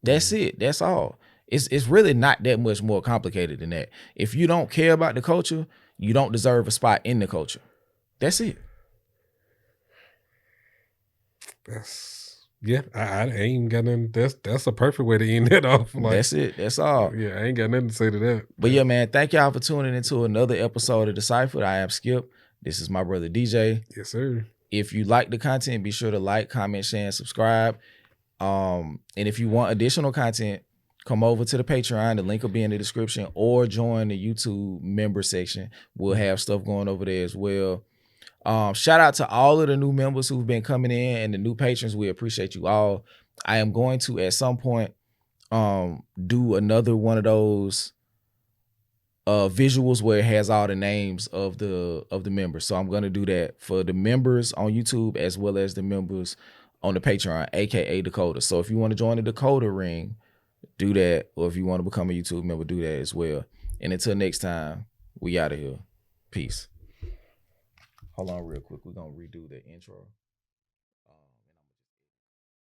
That's it. That's all. It's really not that much more complicated than that. If you don't care about the culture, you don't deserve a spot in the culture. That's it. I ain't got nothing. That's a perfect way to end that off. Like, that's it. That's all. Yeah, I ain't got nothing to say to that. But yeah, man, thank y'all for tuning into another episode of DeCypherEd. I am Skip. This is my brother DJ. Yes, sir. If you like the content, be sure to like, comment, share, and subscribe. And if you want additional content, come over to the Patreon. The link will be in the description, or join the YouTube member section. We'll have stuff going over there as well. Shout out to all of the new members who've been coming in and the new patrons. We appreciate you all. I am going to, at some point, do another one of those visuals where it has all the names of the members. So I'm going to do that for the members on YouTube as well as the members on the Patreon, aka DECODER. So if you want to join the DECODER ring, do that. Or if you want to become a YouTube member, do that as well. And until next time, we out of here. Peace. Hold on real quick. We're going to redo the intro.